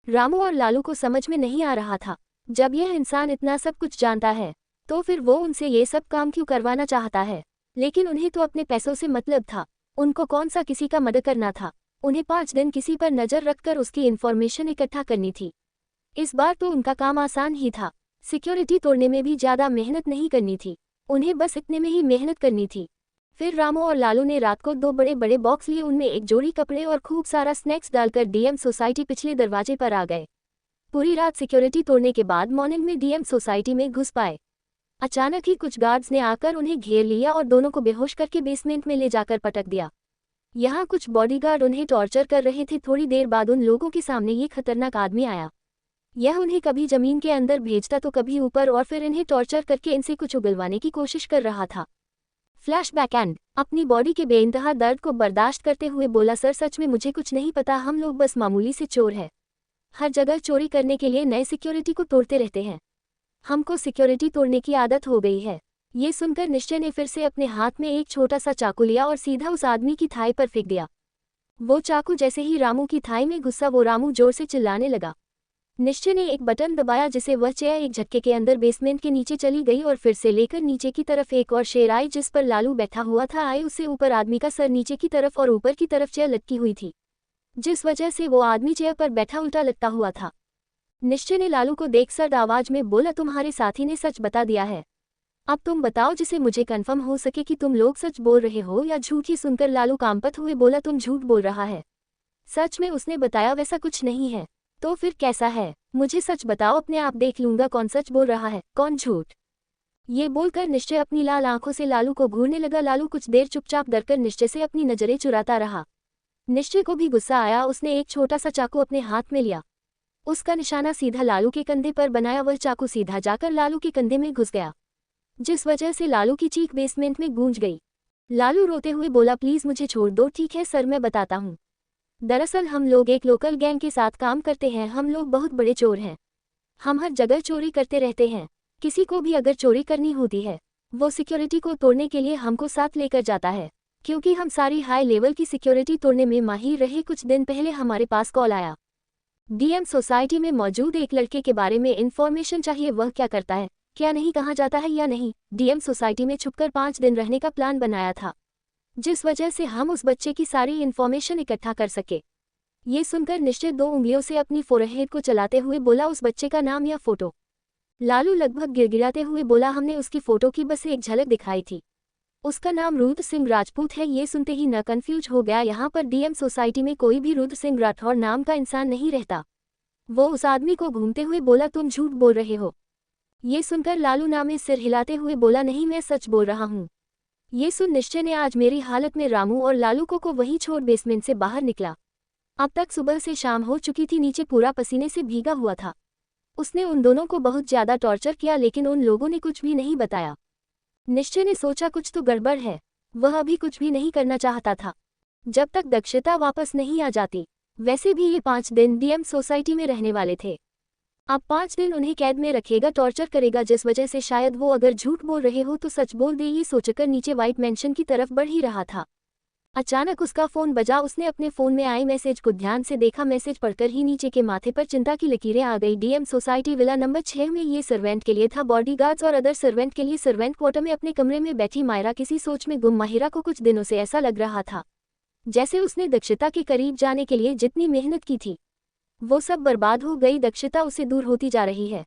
Speaker 1: रामू और लालू को समझ में नहीं आ रहा था, जब यह इंसान इतना सब कुछ जानता है तो फिर वो उनसे ये सब काम क्यों करवाना चाहता है? लेकिन उन्हें तो अपने पैसों से मतलब था, उनको कौन सा किसी का मदद करना था। उन्हें 5 दिन किसी पर नज़र रखकर उसकी इन्फॉर्मेशन इकट्ठा करनी थी। इस बार तो उनका काम आसान ही था, सिक्योरिटी तोड़ने में भी ज़्यादा मेहनत नहीं करनी थी, उन्हें बस इतने में ही मेहनत करनी थी। फिर रामू और लालू ने रात को 2 बड़े बड़े बॉक्स लिए, उनमें एक जोड़ी कपड़े और खूब सारा स्नैक्स डालकर डीएम सोसाइटी पिछले दरवाजे पर आ गए। पूरी रात सिक्योरिटी तोड़ने के बाद मॉर्निंग में डीएम सोसाइटी में घुस पाए। अचानक ही कुछ गार्ड्स ने आकर उन्हें घेर लिया और दोनों को बेहोश करके बेसमेंट में ले जाकर पटक दिया। यहाँ कुछ बॉडीगार्ड उन्हें टॉर्चर कर रहे थे। थोड़ी देर बाद उन लोगों के सामने ये खतरनाक आदमी आया। यह उन्हें कभी जमीन के अंदर भेजता तो कभी ऊपर, और फिर इन्हें टॉर्चर करके इनसे कुछ उगलवाने की कोशिश कर रहा था। फ्लैशबैक एंड अपनी बॉडी के बेइंतहा दर्द को बर्दाश्त करते हुए बोला, सर सच में मुझे कुछ नहीं पता, हम लोग बस मामूली से चोर हैं। हर जगह चोरी करने के लिए नए सिक्योरिटी को तोड़ते रहते हैं, हमको सिक्योरिटी तोड़ने की आदत हो गई है। ये सुनकर निश्चय ने फिर से अपने हाथ में एक छोटा सा चाकू लिया और सीधा उस आदमी की थाई पर फेंक दिया। वो चाकू जैसे ही रामू की थाई में घुसा, वो रामू जोर से चिल्लाने लगा। निश्चय ने एक बटन दबाया जिसे वह चेयर एक झटके के अंदर बेसमेंट के नीचे चली गई और फिर से लेकर नीचे की तरफ एक और शेर आई जिस पर लालू बैठा हुआ था। आए उससे ऊपर आदमी का सर नीचे की तरफ और ऊपर की तरफ चेयर लटकी हुई थी, जिस वजह से वो आदमी चेयर पर बैठा उल्टा लटका हुआ था। निश्चय ने लालू को देख सर्द आवाज में बोला, तुम्हारे साथी ने सच बता दिया है, अब तुम बताओ जिसे मुझे कंफर्म हो सके कि तुम लोग सच बोल रहे हो या झूठ। ही सुनकर लालू कांपत हुए बोला, तुम झूठ बोल रहा है, सच में उसने बताया वैसा कुछ नहीं है। तो फिर कैसा है? मुझे सच बताओ, अपने आप देख लूंगा कौन सच बोल रहा है कौन झूठ। ये बोलकर निश्चय अपनी लाल आंखों से लालू को घूरने लगा। लालू कुछ देर चुपचाप डरकर निश्चय से अपनी नजरें चुराता रहा। निश्चय को भी गुस्सा आया, उसने एक छोटा सा चाकू अपने हाथ में लिया, उसका निशाना सीधा लालू के कंधे पर बनाया। वह चाकू सीधा जाकर लालू के कंधे में घुस गया, जिस वजह से लालू की चीख बेसमेंट में गूंज गई। लालू रोते हुए बोला, प्लीज मुझे छोड़ दो। ठीक है सर, मैं बताता हूँ। दरअसल हम लोग एक लोकल गैंग के साथ काम करते हैं, हम लोग बहुत बड़े चोर हैं, हम हर जगह चोरी करते रहते हैं। किसी को भी अगर चोरी करनी होती है, वो सिक्योरिटी को तोड़ने के लिए हमको साथ लेकर जाता है, क्योंकि हम सारी हाई लेवल की सिक्योरिटी तोड़ने में माहिर रहे। कुछ दिन पहले हमारे पास कॉल आया, डीएम सोसाइटी में मौजूद एक लड़के के बारे में इंफॉर्मेशन चाहिए। वह क्या करता है, क्या नहीं, कहाँ जाता है या नहीं। डीएम सोसाइटी में छुपकर 5 दिन रहने का प्लान बनाया था, जिस वजह से हम उस बच्चे की सारी इन्फॉर्मेशन इकट्ठा कर सके। ये सुनकर निश्चय 2 उंगलियों से अपनी फोरहेड को चलाते हुए बोला, उस बच्चे का नाम या फोटो। लालू लगभग गिड़गिड़ाते हुए बोला, हमने उसकी फोटो की बस एक झलक दिखाई थी, उसका नाम रुद्र सिंह राजपूत है। ये सुनते ही न कंफ्यूज हो गया, यहाँ पर डीएम सोसाइटी में कोई भी रुद्र सिंह राठौर नाम का इंसान नहीं रहता। वो उस आदमी को घूमते हुए बोला, तुम झूठ बोल रहे हो। ये सुनकर लालू नामे सिर हिलाते हुए बोला, नहीं मैं सच बोल रहा हूँ। ये सुन निश्चय ने आज मेरी हालत में रामू और लालू को वहीं छोड़ बेसमेंट से बाहर निकला। अब तक सुबह से शाम हो चुकी थी, नीचे पूरा पसीने से भीगा हुआ था। उसने उन दोनों को बहुत ज्यादा टॉर्चर किया, लेकिन उन लोगों ने कुछ भी नहीं बताया। निश्चय ने सोचा कुछ तो गड़बड़ है, वह अभी कुछ भी नहीं करना चाहता था जब तक दक्षता वापस नहीं आ जाती। वैसे भी ये 5 दिन डीएम सोसाइटी में रहने वाले थे, अब 5 दिन उन्हें कैद में रखेगा, टॉर्चर करेगा, जिस वजह से शायद वो अगर झूठ बोल रहे हो तो सच बोल दे। ये सोचकर नीचे व्हाइट मैंशन की तरफ बढ़ ही रहा था, अचानक उसका फोन बजा। उसने अपने फोन में आए मैसेज को ध्यान से देखा, मैसेज पढ़कर ही नीचे के माथे पर चिंता की लकीरें आ गई। डीएम सोसाइटी विला नंबर 6 में ये सर्वेंट के लिए था, बॉडीगार्ड्स और अदर सर्वेंट के लिए। सर्वेंट क्वार्टर में अपने कमरे में बैठी मायरा किसी सोच में गुम। माहिरा को कुछ दिनों से ऐसा लग रहा था जैसे उसने दक्षता के करीब जाने के लिए जितनी मेहनत की थी वो सब बर्बाद हो गई। दक्षता उससे दूर होती जा रही है।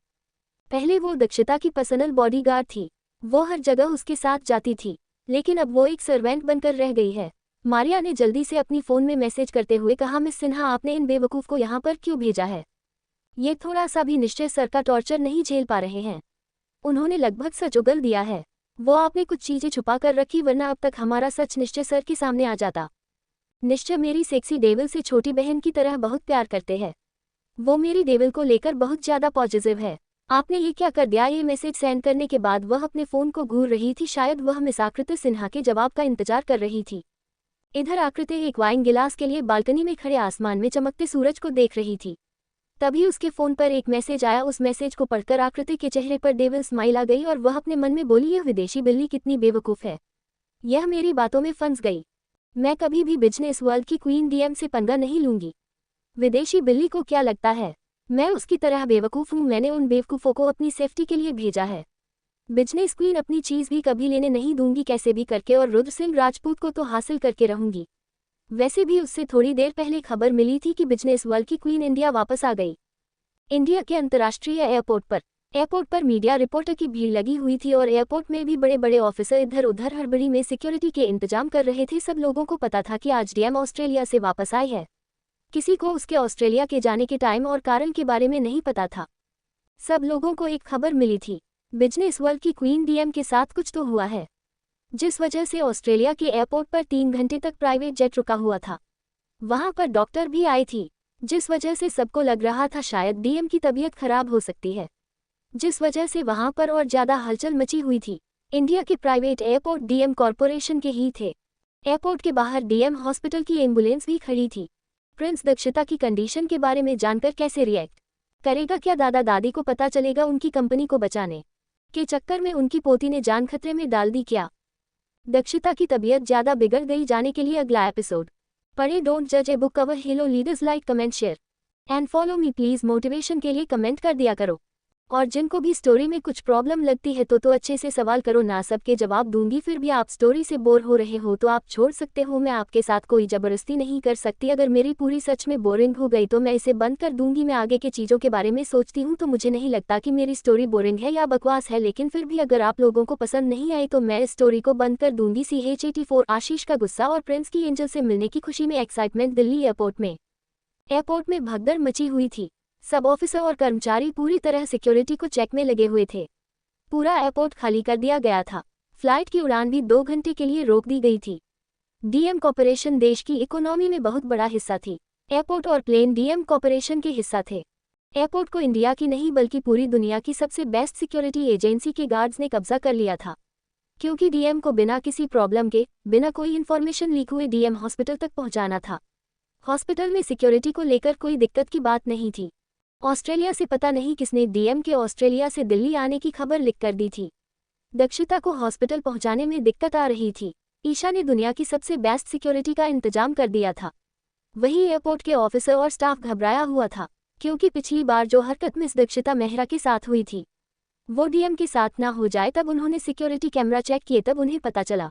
Speaker 1: पहले वो दक्षता की पर्सनल बॉडीगार्ड थी, वो हर जगह उसके साथ जाती थी, लेकिन अब वो एक सर्वेंट बनकर रह गई है। मारिया ने जल्दी से अपनी फ़ोन में मैसेज करते हुए कहा, मिस सिन्हा आपने इन बेवकूफ़ को यहाँ पर क्यों भेजा है? ये थोड़ा सा भी निश्चय सर का टॉर्चर नहीं झेल पा रहे हैं, उन्होंने लगभग सच उगल दिया है। वो आपने कुछ चीज़ें छुपा कर रखी, वरना अब तक हमारा सच निश्चय सर के सामने आ जाता। निश्चय मेरी सेक्सी डेविल से छोटी बहन की तरह बहुत प्यार करते हैं, वो मेरी डेविल को लेकर बहुत ज़्यादा पॉजिटिव है। आपने ये क्या कर दिया? ये मैसेज सेंड करने के बाद वह अपने फ़ोन को घूर रही थी, शायद वह मिस आकृति सिन्हा के जवाब का इंतजार कर रही थी। इधर आकृति एक वाइन गिलास के लिए बालकनी में खड़े आसमान में चमकते सूरज को देख रही थी। तभी उसके फ़ोन पर एक मैसेज आया। उस मैसेज को पढ़कर आकृति के चेहरे पर डेविल स्माइल आ गई और वह अपने मन में बोली, यह विदेशी बिल्ली कितनी बेवकूफ़ है, यह मेरी बातों में फंस गई। मैं कभी भी बिजनेस वर्ल्ड की क्वीन डीएम से पंगा नहीं लूंगी। विदेशी बिल्ली को क्या लगता है मैं उसकी तरह बेवकूफ़ हूँ? मैंने उन बेवकूफ़ों को अपनी सेफ्टी के लिए भेजा है। बिजनेस क्वीन अपनी चीज भी कभी लेने नहीं दूंगी कैसे भी करके, और रुद्र सिंह राजपूत को तो हासिल करके रहूंगी। वैसे भी उससे थोड़ी देर पहले खबर मिली थी कि बिजनेस वर्ल्ड की क्वीन इंडिया वापस आ गई। इंडिया के अंतर्राष्ट्रीय एयरपोर्ट पर मीडिया रिपोर्टर की भीड़ लगी हुई थी और एयरपोर्ट में भी बड़े बड़े ऑफिसर इधर उधर हड़बड़ी में सिक्योरिटी के इंतजाम कर रहे थे। सब लोगों को पता था कि आज डीएम ऑस्ट्रेलिया से वापस आई है। किसी को उसके ऑस्ट्रेलिया के जाने के टाइम और कारण के बारे में नहीं पता था। सब लोगों को एक खबर मिली थी, बिजनेस वर्ल्ड की क्वीन डीएम के साथ कुछ तो हुआ है, जिस वजह से ऑस्ट्रेलिया के एयरपोर्ट पर 3 घंटे तक प्राइवेट जेट रुका हुआ था। वहां पर डॉक्टर भी आई थी, जिस वजह से सबको लग रहा था शायद डीएम की तबीयत खराब हो सकती है, जिस वजह से वहां पर और ज्यादा हलचल मची हुई थी। इंडिया के प्राइवेट एयरपोर्ट डीएम कॉरपोरेशन के ही थे। एयरपोर्ट के बाहर डीएम हॉस्पिटल की एम्बुलेंस भी खड़ी थी। प्रिंस दक्षिता की कंडीशन के बारे में जानकर कैसे रिएक्ट करेगा? क्या दादा दादी को पता चलेगा उनकी कंपनी को बचाने के चक्कर में उनकी पोती ने जान खतरे में डाल दी क्या? दक्षिता की तबीयत ज्यादा बिगड़ गई। जाने के लिए अगला एपिसोड पढ़े। डोंट जज a book cover. Hello leaders, like comment share and follow me please. Motivation के लिए कमेंट कर दिया करो। और जिनको भी स्टोरी में कुछ प्रॉब्लम लगती है तो अच्छे से सवाल करो, ना सबके जवाब दूंगी। फिर भी आप स्टोरी से बोर हो रहे हो तो आप छोड़ सकते हो, मैं आपके साथ कोई जबरदस्ती नहीं कर सकती। अगर मेरी पूरी सच में बोरिंग हो गई तो मैं इसे बंद कर दूंगी। मैं आगे के चीज़ों के बारे में सोचती हूँ तो मुझे नहीं लगता कि मेरी स्टोरी बोरिंग है या बकवास है, लेकिन फिर भी अगर आप लोगों को पसंद नहीं आई तो मैं इस स्टोरी को बंद कर दूंगी। CH84 आशीष का गुस्सा और प्रिंस की एंजल से मिलने की खुशी में एक्साइटमेंट। दिल्ली एयरपोर्ट में भगदड़ मची हुई थी। सब ऑफिसर और कर्मचारी पूरी तरह सिक्योरिटी को चेक में लगे हुए थे। पूरा एयरपोर्ट खाली कर दिया गया था। फ्लाइट की उड़ान भी 2 घंटे के लिए रोक दी गई थी। डीएम कॉरपोरेशन देश की इकोनॉमी में बहुत बड़ा हिस्सा थी। एयरपोर्ट और प्लेन डीएम कॉरपोरेशन के हिस्सा थे। एयरपोर्ट को इंडिया की नहीं बल्कि पूरी दुनिया की सबसे बेस्ट सिक्योरिटी एजेंसी के गार्ड्स ने कब्जा कर लिया था, क्योंकि डीएम को बिना किसी प्रॉब्लम के, बिना कोई इन्फॉर्मेशन लीक हुए डीएम हॉस्पिटल तक पहुंचाना था। हॉस्पिटल में सिक्योरिटी को लेकर कोई दिक्कत की बात नहीं थी। ऑस्ट्रेलिया से पता नहीं किसने डीएम के ऑस्ट्रेलिया से दिल्ली आने की खबर लिख कर दी थी। दक्षिता को हॉस्पिटल पहुंचाने में दिक्कत आ रही थी। ईशा ने दुनिया की सबसे बेस्ट सिक्योरिटी का इंतजाम कर दिया था। वही एयरपोर्ट के ऑफिसर और स्टाफ घबराया हुआ था, क्योंकि पिछली बार जो हरकत मिस दक्षिता मेहरा के साथ हुई थी वो डीएम के साथ ना हो जाए। तब उन्होंने सिक्योरिटी कैमरा चेक किए, तब उन्हें पता चला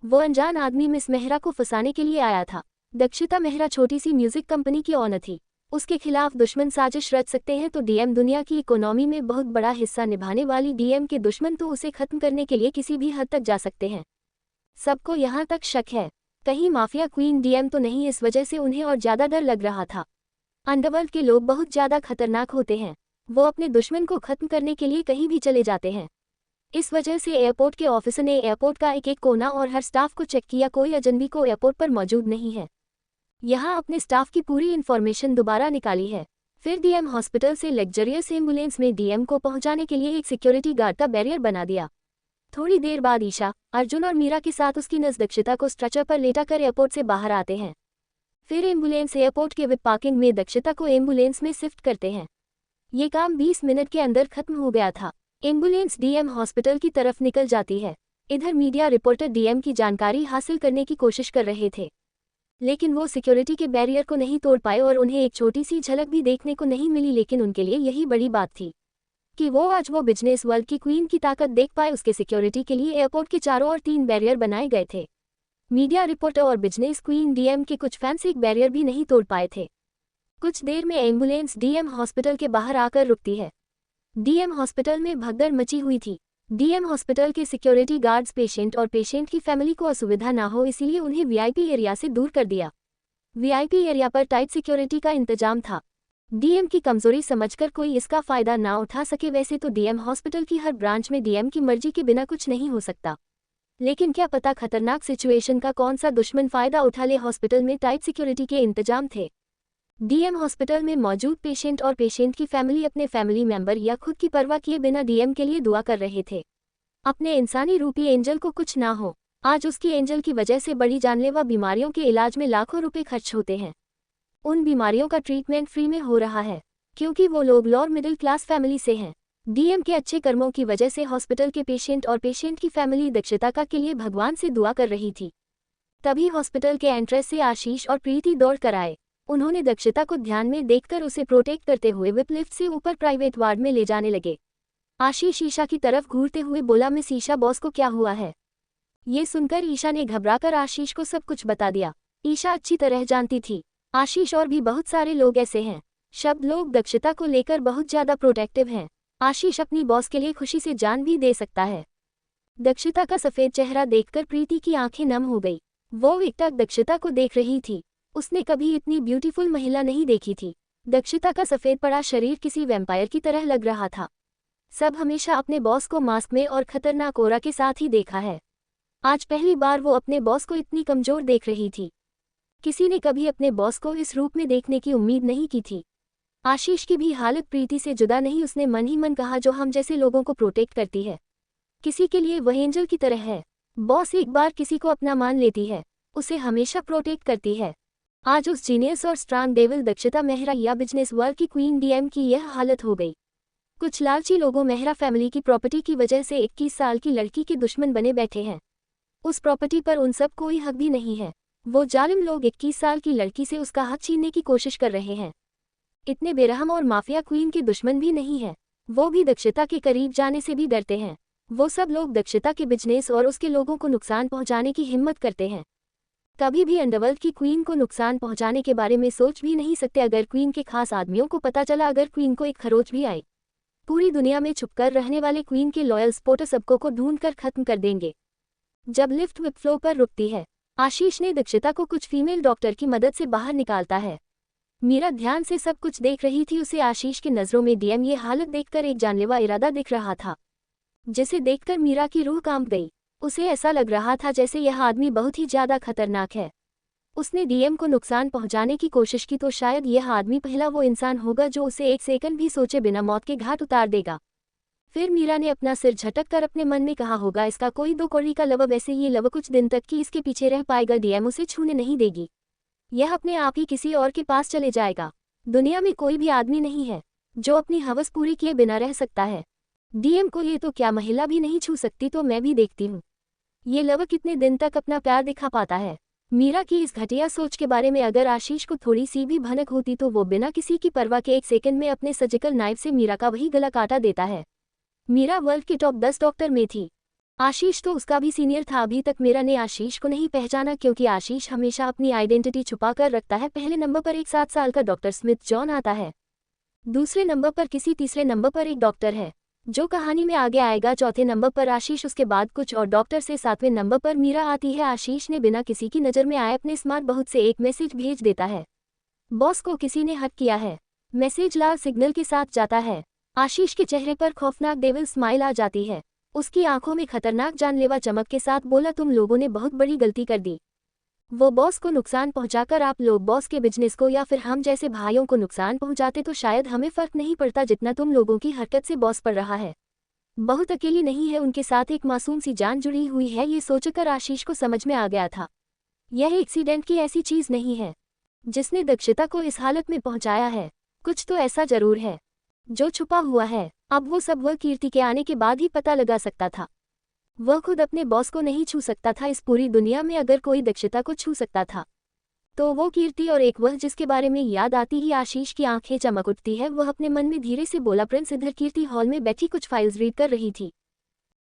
Speaker 1: वो अनजान आदमी मिस मेहरा को फंसाने के लिए आया था। दक्षिता मेहरा छोटी सी म्यूजिक कंपनी की ओनर थी। उसके खिलाफ दुश्मन साजिश रच सकते हैं तो डीएम दुनिया की इकोनॉमी में बहुत बड़ा हिस्सा निभाने वाली डीएम के दुश्मन तो उसे खत्म करने के लिए किसी भी हद तक जा सकते हैं। सबको यहाँ तक शक है कहीं माफिया क्वीन डीएम तो नहीं, इस वजह से उन्हें और ज्यादा डर लग रहा था। अंडरवर्ल्ड के लोग बहुत ज्यादा खतरनाक होते हैं, वो अपने दुश्मन को खत्म करने के लिए कहीं भी चले जाते हैं। इस वजह से एयरपोर्ट के ऑफिसर ने एयरपोर्ट का एक एक कोना और हर स्टाफ को चेक किया, कोई अजनबी को एयरपोर्ट पर मौजूद नहीं है। यहाँ अपने स्टाफ की पूरी इन्फॉर्मेशन दोबारा निकाली है। फिर डीएम हॉस्पिटल से लग्जरियस एम्बुलेंस में डीएम को पहुंचाने के लिए एक सिक्योरिटी गार्ड का बैरियर बना दिया। थोड़ी देर बाद ईशा, अर्जुन और मीरा के साथ उसकी नर्स दक्षिता को स्ट्रेचर पर लेटाकर एयरपोर्ट से बाहर आते हैं। फिर एम्बुलेंस एयरपोर्ट के विप पार्किंग में दक्षिता को एम्बुलेंस में शिफ्ट करते हैं। ये काम 20 मिनट के अंदर खत्म हो गया था। एम्बुलेंस डीएम हॉस्पिटल की तरफ निकल जाती है। इधर मीडिया रिपोर्टर डीएम की जानकारी हासिल करने की कोशिश कर रहे थे, लेकिन वो सिक्योरिटी के बैरियर को नहीं तोड़ पाए और उन्हें एक छोटी सी झलक भी देखने को नहीं मिली। लेकिन उनके लिए यही बड़ी बात थी कि आज वो बिजनेस वर्ल्ड की क्वीन की ताकत देख पाए। उसके सिक्योरिटी के लिए एयरपोर्ट के चारों ओर 3 बैरियर बनाए गए थे। मीडिया रिपोर्टर और बिजनेस क्वीन डीएम के कुछ फैंस एक बैरियर भी नहीं तोड़ पाए थे। कुछ देर में एम्बुलेंस डीएम हॉस्पिटल के बाहर आकर रुकती है। डीएम हॉस्पिटल में भगदड़ मची हुई थी। डीएम हॉस्पिटल के सिक्योरिटी गार्ड्स पेशेंट और पेशेंट की फैमिली को असुविधा ना हो इसीलिए उन्हें वीआईपी एरिया से दूर कर दिया। वीआईपी एरिया पर टाइट सिक्योरिटी का इंतजाम था। डीएम की कमजोरी समझकर कोई इसका फायदा ना उठा सके। वैसे तो डीएम हॉस्पिटल की हर ब्रांच में डीएम की मर्जी के बिना कुछ नहीं हो सकता, लेकिन क्या पता खतरनाक सिचुएशन का कौन सा दुश्मन फायदा उठा ले। हॉस्पिटल में टाइट सिक्योरिटी के इंतजाम थे। डीएम हॉस्पिटल में मौजूद पेशेंट और पेशेंट की फैमिली अपने फैमिली मेंबर या खुद की परवाह किए बिना डीएम के लिए दुआ कर रहे थे, अपने इंसानी रूपी एंजल को कुछ ना हो। आज उसकी एंजल की वजह से बड़ी जानलेवा बीमारियों के इलाज में लाखों रुपए खर्च होते हैं। उन बीमारियों का ट्रीटमेंट फ्री में हो रहा है, क्योंकि वो लोग लोअर मिडिल क्लास फैमिली से हैं। डीएम के अच्छे कर्मों की वजह से हॉस्पिटल के पेशेंट और पेशेंट की फैमिली दक्षिता का के लिए भगवान से दुआ कर रही थी। तभी हॉस्पिटल के एंट्रेंस से आशीष और प्रीति दौड़ कर आए। उन्होंने दक्षिता को ध्यान में देखकर उसे प्रोटेक्ट करते हुए विप लिफ्ट से ऊपर प्राइवेट वार्ड में ले जाने लगे। आशीष ईशा की तरफ घूरते हुए बोला, मिस ईशा, बॉस को क्या हुआ है? ये सुनकर ईशा ने घबराकर आशीष को सब कुछ बता दिया। ईशा अच्छी तरह जानती थी, आशीष और भी बहुत सारे लोग ऐसे हैं। शब्द लोग दक्षता को लेकर बहुत ज्यादा प्रोटेक्टिव हैं। आशीष अपनी बॉस के लिए खुशी से जान भी दे सकता है। दक्षता का सफेद चेहरा देखकर प्रीति की आंखें नम हो गई। वो एकटक दक्षता को देख रही थी। उसने कभी इतनी ब्यूटीफुल महिला नहीं देखी थी। दक्षता का सफेद पड़ा शरीर किसी वैम्पायर की तरह लग रहा था। सब हमेशा अपने बॉस को मास्क में और खतरनाक ऑरा के साथ ही देखा है। आज पहली बार वो अपने बॉस को इतनी कमजोर देख रही थी। किसी ने कभी अपने बॉस को इस रूप में देखने की उम्मीद नहीं की थी। आशीष की भी हालत प्रीति से जुदा नहीं। उसने मन ही मन कहा, जो हम जैसे लोगों को प्रोटेक्ट करती है, किसी के लिए वह एंजल की तरह है। बॉस एक बार किसी को अपना मान लेती है, उसे हमेशा प्रोटेक्ट करती है। आज उस जीनियस और स्ट्रांग डेविल दक्षता मेहरा या बिजनेस वर्ल्ड की क्वीन डीएम की यह हालत हो गई। कुछ लालची लोगों मेहरा फैमिली की प्रॉपर्टी की वजह से 21 साल की लड़की के दुश्मन बने बैठे हैं। उस प्रॉपर्टी पर उन सब कोई हक भी नहीं है। वो जालिम लोग 21 साल की लड़की से उसका हक छीनने की कोशिश कर रहे हैं। इतने बेरहम और माफिया क्वीन के दुश्मन भी नहीं है। वो भी दक्षता के करीब जाने से भी डरते हैं। वो सब लोग दक्षता के बिजनेस और उसके लोगों को नुकसान पहुंचाने की हिम्मत करते हैं। कभी भी अंडरवर्ल्ड की क्वीन को नुकसान पहुंचाने के बारे में सोच भी नहीं सकते। अगर क्वीन के खास आदमियों को पता चला, अगर क्वीन को एक खरोच भी आई, पूरी दुनिया में छुपकर रहने वाले क्वीन के लॉयल स्पोर्टर सबको को ढूंढकर खत्म कर देंगे। जब लिफ्ट विप फ्लो पर रुकती है, आशीष ने दक्षता को कुछ फीमेल डॉक्टर की मदद से बाहर निकालता है। मीरा ध्यान से सब कुछ देख रही थी। उसे आशीष की नज़रों में डीएम ये हालत देखकर एक जानलेवा इरादा दिख रहा था, जिसे देखकर मीरा की रूह कांप गई। उसे ऐसा लग रहा था जैसे यह आदमी बहुत ही ज्यादा खतरनाक है। उसने डीएम को नुकसान पहुंचाने की कोशिश की तो शायद यह आदमी पहला वो इंसान होगा जो उसे एक सेकंड भी सोचे बिना मौत के घाट उतार देगा। फिर मीरा ने अपना सिर झटक कर अपने मन में कहा, होगा इसका कोई 2 कौड़ी का लव। वैसे ये लव कुछ दिन तक कि इसके पीछे रह पाएगा। डीएम उसे छूने नहीं देगी। यह अपने आप ही किसी और के पास चले जाएगा। दुनिया में कोई भी आदमी नहीं है जो अपनी हवस पूरी किए बिना रह सकता है। डीएम को ये तो क्या महिला भी नहीं छू सकती, तो मैं भी देखती हूँ ये लव कितने दिन तक अपना प्यार दिखा पाता है। मीरा की इस घटिया सोच के बारे में अगर आशीष को थोड़ी सी भी भनक होती तो वो बिना किसी की परवाह के एक सेकंड में अपने सर्जिकल नाइफ से मीरा का वही गला काटा देता है। मीरा वर्ल्ड के टॉप 10 डॉक्टर में थी। आशीष तो उसका भी सीनियर था। अभी तक मीरा ने आशीष को नहीं पहचाना क्योंकि आशीष हमेशा अपनी आइडेंटिटी छुपा कर रखता है। पहले नंबर पर एक 7 साल का डॉक्टर स्मिथ जॉन आता है। दूसरे नंबर पर किसी, तीसरे नंबर पर एक डॉक्टर है जो कहानी में आगे आएगा। चौथे नंबर पर आशीष, उसके बाद कुछ और डॉक्टर से 7वें नंबर पर मीरा आती है। आशीष ने बिना किसी की नज़र में आए अपने स्मार्ट बहुत से एक मैसेज भेज देता है। बॉस को किसी ने हक किया है। मैसेज लाल सिग्नल के साथ जाता है। आशीष के चेहरे पर खौफनाक डेविल स्माइल आ जाती है। उसकी आंखों में खतरनाक जानलेवा चमक के साथ बोला, तुम लोगों ने बहुत बड़ी गलती कर दी। वो बॉस को नुकसान पहुंचाकर आप लोग बॉस के बिजनेस को या फिर हम जैसे भाइयों को नुकसान पहुंचाते तो शायद हमें फर्क नहीं पड़ता जितना तुम लोगों की हरकत से बॉस पड़ रहा है। बहुत अकेली नहीं है, उनके साथ एक मासूम सी जान जुड़ी हुई है। ये सोचकर आशीष को समझ में आ गया था यह एक्सीडेंट की ऐसी चीज नहीं है जिसने दक्षता को इस हालत में पहुंचाया है। कुछ तो ऐसा जरूर है जो छुपा हुआ है। अब वो सब वह कीर्ति के आने के बाद ही पता लगा सकता था। वह खुद अपने बॉस को नहीं छू सकता था। इस पूरी दुनिया में अगर कोई दक्षता को छू सकता था तो वो कीर्ति, और एक वह जिसके बारे में याद आती ही आशीष की आंखें चमक उठती है। वह अपने मन में धीरे से बोला, प्रिंस इधर। कीर्ति हॉल में बैठी कुछ फाइल्स रीड कर रही थी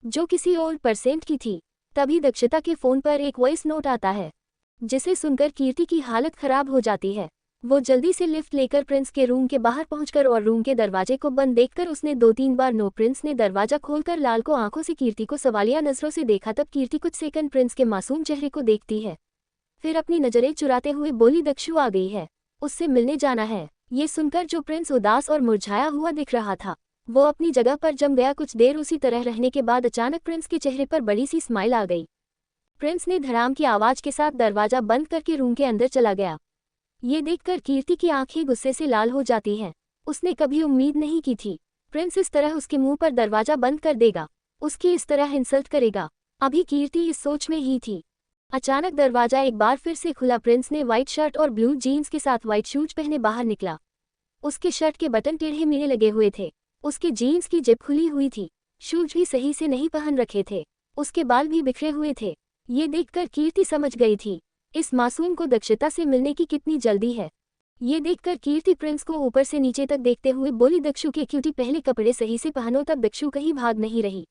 Speaker 1: जो किसी ओल्ड परसेंट की थी। तभी दक्षता के फोन पर एक वॉइस नोट आता है जिसे सुनकर कीर्ति की हालत खराब हो जाती है। वो जल्दी से लिफ्ट लेकर प्रिंस के रूम के बाहर पहुंचकर और रूम के दरवाजे को बंद देखकर उसने 2-3 बार नो। प्रिंस ने दरवाजा खोलकर लाल को आंखों से कीर्ति को सवालिया नजरों से देखा। तब कीर्ति कुछ सेकंड प्रिंस के मासूम चेहरे को देखती है, फिर अपनी नजरें चुराते हुए बोली, दक्षु आ गई है, उससे मिलने जाना है। ये सुनकर जो प्रिंस उदास और मुरझाया हुआ दिख रहा था वो अपनी जगह पर जम गया। कुछ देर उसी तरह रहने के बाद अचानक प्रिंस के चेहरे पर बड़ी सी स्माइल आ गई। प्रिंस ने धड़ाम की आवाज के साथ दरवाजा बंद करके रूम के अंदर चला गया। ये देखकर कीर्ति की आंखें गुस्से से लाल हो जाती हैं। उसने कभी उम्मीद नहीं की थी प्रिंस इस तरह उसके मुंह पर दरवाजा बंद कर देगा, उसकी इस तरह इंसल्ट करेगा। अभी कीर्ति इस सोच में ही थी। अचानक दरवाजा एक बार फिर से खुला। प्रिंस ने व्हाइट शर्ट और ब्लू जीन्स के साथ व्हाइट शूज पहने बाहर निकला। उसके शर्ट के बटन टेढ़े मेढ़े लगे हुए थे, उसके जीन्स की जेब खुली हुई थी, शूज भी सही से नहीं पहन रखे थे, उसके बाल भी बिखरे हुए थे। ये देखकर कीर्ति समझ गई थी इस मासूम को दक्षता से मिलने की कितनी जल्दी है। ये देखकर कीर्ति प्रिंस को ऊपर से नीचे तक देखते हुए बोली, दक्षु के क्यूटी पहले कपड़े सही से पहनो। तब दक्षु कहीं भाग नहीं रही।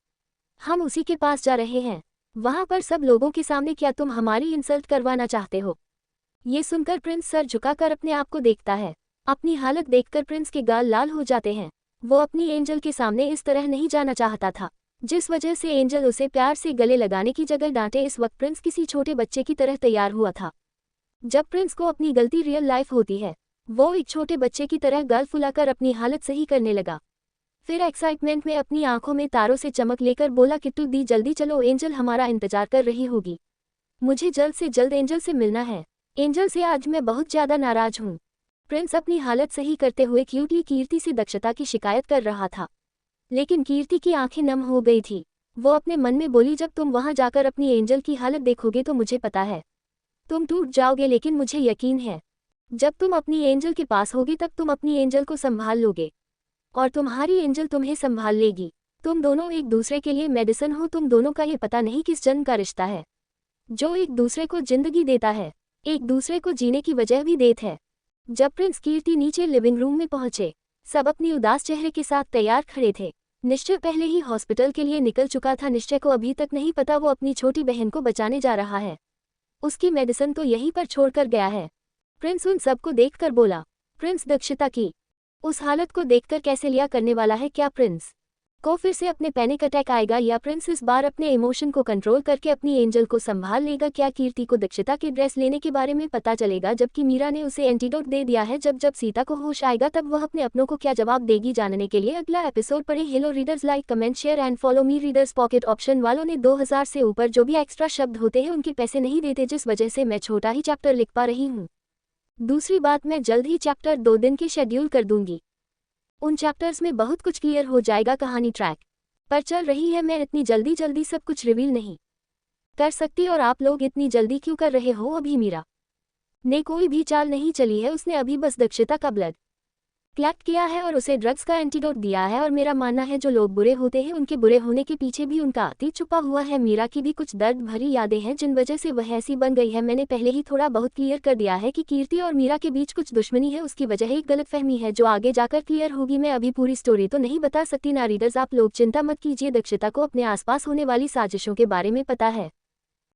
Speaker 1: हम उसी के पास जा रहे हैं, वहां पर सब लोगों के सामने। क्या तुम हमारी इंसल्ट करवाना चाहते हो? ये सुनकर प्रिंस सर झुकाकर अपने आप को देखता है। अपनी हालत देखकर प्रिंस के गाल लाल हो जाते हैं। वो अपनी एंजल के सामने इस तरह नहीं जाना चाहता था, जिस वजह से एंजल उसे प्यार से गले लगाने की जगह डांटे। इस वक्त प्रिंस किसी छोटे बच्चे की तरह तैयार हुआ था। जब प्रिंस को अपनी गलती रियल लाइफ होती है, वो एक छोटे बच्चे की तरह गाल फुलाकर अपनी हालत सही करने लगा। फिर एक्साइटमेंट में अपनी आंखों में तारों से चमक लेकर बोला, किट्टू दी जल्दी चलो, एंजल हमारा इंतजार कर रही होगी। मुझे जल्द से जल्द एंजल से मिलना है। एंजल से आज मैं बहुत ज्यादा नाराज हूँ। प्रिंस अपनी हालत सही करते हुए क्यूटी कीर्ति से दक्षता की शिकायत कर रहा था, लेकिन कीर्ति की आंखें नम हो गई थी। वो अपने मन में बोली, जब तुम वहां जाकर अपनी एंजल की हालत देखोगे तो मुझे पता है तुम टूट जाओगे, लेकिन मुझे यकीन है जब तुम अपनी एंजल के पास होगी तब तुम अपनी एंजल को संभाल लोगे और तुम्हारी एंजल तुम्हें संभाल लेगी। तुम दोनों एक दूसरे के लिए मेडिसिन हो। तुम दोनों का ये पता नहीं किस जन्म का रिश्ता है, जो एक दूसरे को जिंदगी देता है, एक दूसरे को जीने की वजह भी देता है। जब प्रिंस कीर्ति नीचे लिविंग रूम में पहुंचे, सब अपनी उदास चेहरे के साथ तैयार खड़े थे। निश्चय पहले ही हॉस्पिटल के लिए निकल चुका था। निश्चय को अभी तक नहीं पता वो अपनी छोटी बहन को बचाने जा रहा है। उसकी मेडिसिन तो यहीं पर छोड़कर गया है। प्रिंस उन सबको देखकर बोला, प्रिंस दक्षता की उस हालत को देखकर कैसे लिया करने वाला है? क्या प्रिंस को फिर से अपने पैनिक अटैक आएगा, या प्रिंस इस बार अपने इमोशन को कंट्रोल करके अपनी एंजल को संभाल लेगा? क्या कीर्ति को दक्षता के ड्रेस लेने के बारे में पता चलेगा, जबकि मीरा ने उसे एंटीडोट दे दिया है? जब सीता को होश आएगा तब वह अपने अपनों को क्या जवाब देगी? जानने के लिए अगला एपिसोड पढ़े। Hello readers, like comment share and follow me. Readers pocket option वालों ने 2000 से ऊपर जो भी एक्स्ट्रा शब्द होते हैं उनके पैसे नहीं देते, जिस वजह से मैं छोटा ही चैप्टर लिख पा रही हूँ। दूसरी बात, मैं जल्द ही चैप्टर 2 दिन के शेड्यूल कर दूंगी। उन चैप्टर्स में बहुत कुछ क्लियर हो जाएगा। कहानी ट्रैक पर चल रही है। मैं इतनी जल्दी सब कुछ रिवील नहीं कर सकती, और आप लोग इतनी जल्दी क्यों कर रहे हो? अभी मीरा ने कोई भी चाल नहीं चली है। उसने अभी बस दक्षता का ब्लड कलेक्ट किया है और उसे ड्रग्स का एंटीडोट दिया है। और मेरा मानना है जो लोग बुरे होते हैं उनके बुरे होने के पीछे भी उनका अतीत छुपा हुआ है। मीरा की भी कुछ दर्द भरी यादें हैं जिन वजह से वह ऐसी बन गई है। मैंने पहले ही थोड़ा बहुत क्लियर कर दिया है कि कीर्ति और मीरा के बीच कुछ दुश्मनी है। उसकी वजह एक गलतफहमी है जो आगे जाकर क्लियर होगी। मैं अभी पूरी स्टोरी तो नहीं बता सकती ना रीडर्स, आप लोग चिंता मत कीजिए। दक्षता को अपने आसपास होने वाली साजिशों के बारे में पता है।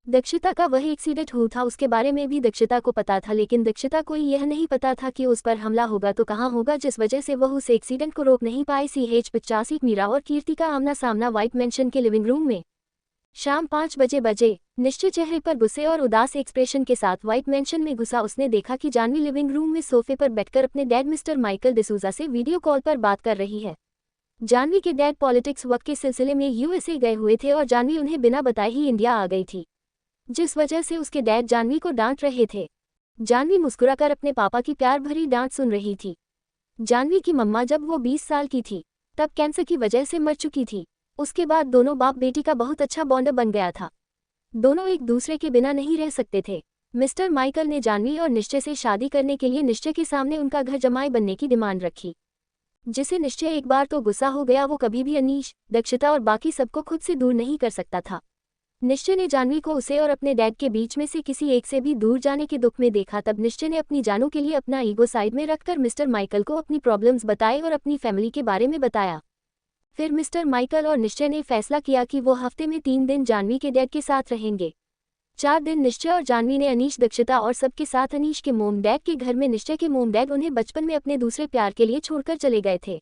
Speaker 1: दक्षता का वह एक्सीडेंट हुआ था उसके बारे में भी दक्षता को पता था, लेकिन दक्षता को यह नहीं पता था कि उस पर हमला होगा तो कहाँ होगा, जिस वजह से वह उस एक्सीडेंट को रोक नहीं पाई। CH85 मीरा और कीर्ति का आमना सामना व्हाइट मैंशन के लिविंग रूम में शाम 5 बजे। निश्चय चेहरे पर गुस्से और उदास एक्सप्रेशन के साथ व्हाइट मैंशन में घुसा। उसने देखा कि जानवी लिविंग रूम में सोफे पर बैठकर अपने डैड मिस्टर माइकल डिसूजा से वीडियो कॉल पर बात कर रही है। जानवी के डैड पॉलिटिक्स वर्क के सिलसिले में USA गए हुए थे और जानवी उन्हें बिना बताए ही इंडिया आ गई थी, जिस वजह से उसके डैड जानवी को डांट रहे थे। जानवी मुस्कुराकर अपने पापा की प्यार भरी डांट सुन रही थी। जानवी की मम्मा जब वो 20 साल की थी तब कैंसर की वजह से मर चुकी थी। उसके बाद दोनों बाप बेटी का बहुत अच्छा बॉन्ड बन गया था। दोनों एक दूसरे के बिना नहीं रह सकते थे। मिस्टर माइकल ने जानवी और निश्चय से शादी करने के लिए निश्चय के सामने उनका घर जमाई बनने की डिमांड रखी, जिसे निश्चय एक बार तो गुस्सा हो गया। वो कभी भी अनीश, दक्षता और बाकी सबको खुद से दूर नहीं कर सकता था। निश्चय ने जानवी को उसे और अपने डैड के बीच में से किसी एक से भी दूर जाने के दुख में देखा। तब निश्चय ने अपनी जानों के लिए अपना ईगो साइड में रखकर मिस्टर माइकल को अपनी प्रॉब्लम्स बताए और अपनी फैमिली के बारे में बताया। फिर मिस्टर माइकल और निश्चय ने फैसला किया कि वो हफ्ते में 3 दिन जानवी के डैड के साथ रहेंगे। 4 दिन निश्चय और जानवी ने अनीश, दक्षता और सबके साथ अनीश के मोम डैड के घर में। निश्चय के मोम डैड उन्हें बचपन में अपने दूसरे प्यार के लिए छोड़कर चले गए थे।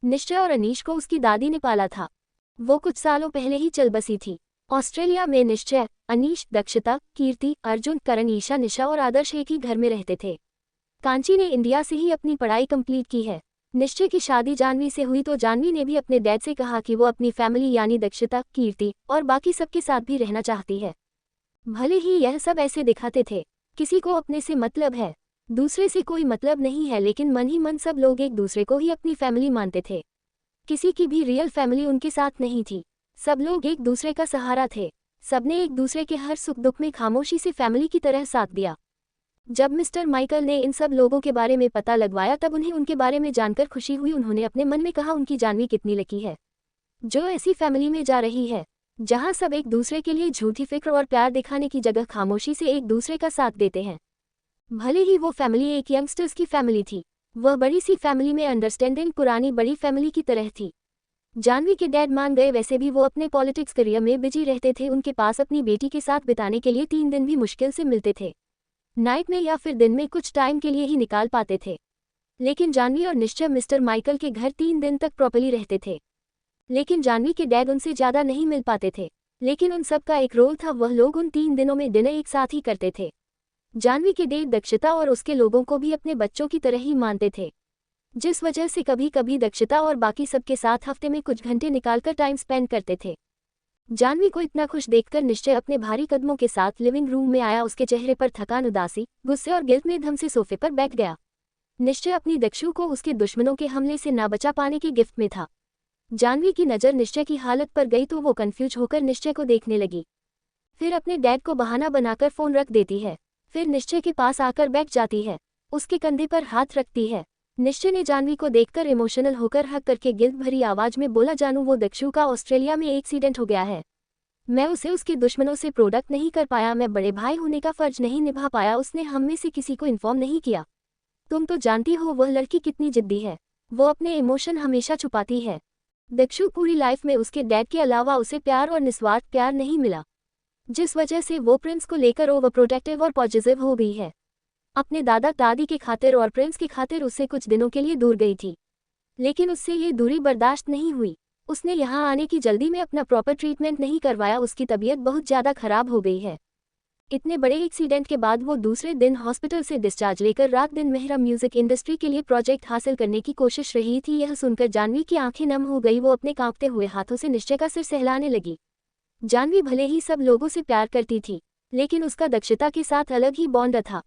Speaker 1: निश्चय और अनीश को उसकी दादी ने पाला था। वो कुछ सालों पहले ही चल बसी थी। ऑस्ट्रेलिया में निश्चय, अनीश, दक्षता, कीर्ति, अर्जुन, करण, ईशा, निशा और आदर्श एक ही घर में रहते थे। कांची ने इंडिया से ही अपनी पढ़ाई कंप्लीट की है। निश्चय की शादी जानवी से हुई तो जानवी ने भी अपने डैड से कहा कि वो अपनी फैमिली यानी दक्षता, कीर्ति और बाकी सबके साथ भी रहना चाहती है। भले ही यह सब ऐसे दिखाते थे किसी को अपने से मतलब है, दूसरे से कोई मतलब नहीं है, लेकिन मन ही मन सब लोग एक दूसरे को ही अपनी फैमिली मानते थे। किसी की भी रियल फैमिली उनके साथ नहीं थी। सब लोग एक दूसरे का सहारा थे। सबने एक दूसरे के हर सुख दुख में खामोशी से फैमिली की तरह साथ दिया। जब मिस्टर माइकल ने इन सब लोगों के बारे में पता लगवाया तब उन्हें उनके बारे में जानकर खुशी हुई। उन्होंने अपने मन में कहा, उनकी जानवी कितनी लकी है जो ऐसी फैमिली में जा रही है जहां सब एक दूसरे के लिए झूठी फिक्र और प्यार दिखाने की जगह खामोशी से एक दूसरे का साथ देते हैं। भले ही वो फैमिली एक यंगस्टर्स की फैमिली थी, वह बड़ी सी फैमिली में अंडरस्टैंडिंग पुरानी बड़ी फैमिली की तरह थी। जानवी के डैड मान गए, वैसे भी वो अपने पॉलिटिक्स करियर में बिजी रहते थे, उनके पास अपनी बेटी के साथ बिताने के लिए 3 दिन भी मुश्किल से मिलते थे। नाइट में या फिर दिन में कुछ टाइम के लिए ही निकाल पाते थे। लेकिन जानवी और निश्चय मिस्टर माइकल के घर 3 दिन तक प्रॉपर्ली रहते थे। लेकिन जानवी के डैड उनसे ज़्यादा नहीं मिल पाते थे। लेकिन उन सब का एक रोल था, वह लोग उन 3 दिनों में डिनर एक साथ ही करते थे। जानवी के डैड दक्षिता और उसके लोगों को भी अपने बच्चों की तरह ही मानते थे, जिस वजह से कभी कभी दक्षिता और बाकी सबके साथ हफ्ते में कुछ घंटे निकालकर टाइम स्पेंड करते थे। जानवी को इतना खुश देखकर निश्चय अपने भारी कदमों के साथ लिविंग रूम में आया। उसके चेहरे पर थकान, उदासी, गुस्से और गिल्ट में धम से सोफे पर बैठ गया। निश्चय अपनी दक्षु को उसके दुश्मनों के हमले से ना बचा पाने के गिफ्ट में था। जानवी की नज़र निश्चय की हालत पर गई तो वो कंफ्यूज होकर निश्चय को देखने लगी। फिर अपने डैड को बहाना बनाकर फ़ोन रख देती है। फिर निश्चय के पास आकर बैठ जाती है, उसके कंधे पर हाथ रखती है। निश्चय ने जानवी को देखकर इमोशनल होकर हक करके गिल्ट भरी आवाज में बोला, जानू वो दक्षु का ऑस्ट्रेलिया में एक्सीडेंट हो गया है। मैं उसे उसके दुश्मनों से प्रोडक्ट नहीं कर पाया, मैं बड़े भाई होने का फर्ज नहीं निभा पाया, उसने हम में से किसी को इन्फॉर्म नहीं किया। तुम तो जानती हो वह लड़की कितनी जिद्दी है, वो अपने इमोशन हमेशा छुपाती है। दक्षु पूरी लाइफ में उसके डैड के अलावा उसे प्यार और निस्वार्थ प्यार नहीं मिला, जिस वजह से वो प्रिंस को लेकर ओवर प्रोटेक्टिव और पॉजिटिव हो गई है। अपने दादा दादी की खातिर और प्रिंस की खातिर उससे कुछ दिनों के लिए दूर गई थी, लेकिन उससे ये दूरी बर्दाश्त नहीं हुई। उसने यहाँ आने की जल्दी में अपना प्रॉपर ट्रीटमेंट नहीं करवाया, उसकी तबीयत बहुत ज़्यादा खराब हो गई है। इतने बड़े एक्सीडेंट के बाद वो दूसरे दिन हॉस्पिटल से डिस्चार्ज लेकर रात दिन मेहरा म्यूजिक इंडस्ट्री के लिए प्रोजेक्ट हासिल करने की कोशिश रही थी। यह सुनकर जानवी की आंखें नम हो गई, वो अपने कांपते हुए हाथों से निश्चय का सिर सहलाने लगी। जानवी भले ही सब लोगों से प्यार करती थी, लेकिन उसका दक्षिता के साथ अलग ही बॉन्ड था।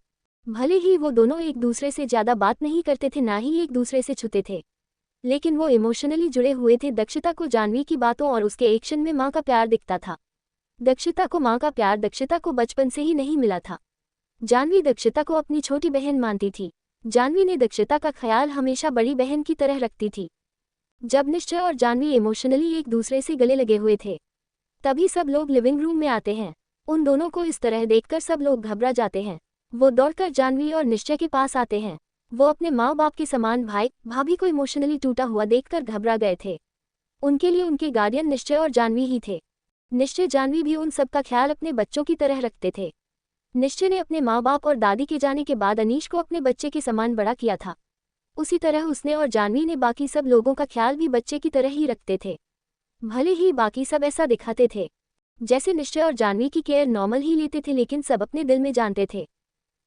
Speaker 1: भले ही वो दोनों एक दूसरे से ज़्यादा बात नहीं करते थे, ना ही एक दूसरे से छूते थे, लेकिन वो इमोशनली जुड़े हुए थे। दक्षिता को जानवी की बातों और उसके एक्शन में माँ का प्यार दिखता था। दक्षिता को माँ का प्यार दक्षिता को बचपन से ही नहीं मिला था। जानवी दक्षिता को अपनी छोटी बहन मानती थी। जानवी ने दक्षिता का ख्याल हमेशा बड़ी बहन की तरह रखती थी। जब निश्चय और जानवी इमोशनली एक दूसरे से गले लगे हुए थे, तभी सब लोग लिविंग रूम में आते हैं। उन दोनों को इस तरह देखकर सब लोग घबरा जाते हैं। वो दौड़कर जानवी और निश्चय के पास आते हैं। वो अपने माँ बाप के समान भाई भाभी को इमोशनली टूटा हुआ देखकर घबरा गए थे। उनके लिए उनके गार्डियन निश्चय और जानवी ही थे। निश्चय जानवी भी उन सब का ख्याल अपने बच्चों की तरह रखते थे। निश्चय ने अपने माँ बाप और दादी के जाने के बाद अनीश को अपने बच्चे के समान बड़ा किया था। उसी तरह उसने और जानवी ने बाकी सब लोगों का ख्याल भी बच्चे की तरह ही रखते थे। भले ही बाकी सब ऐसा दिखाते थे जैसे निश्चय और जानवी की केयर नॉर्मल ही लेते थे, लेकिन सब अपने दिल में जानते थे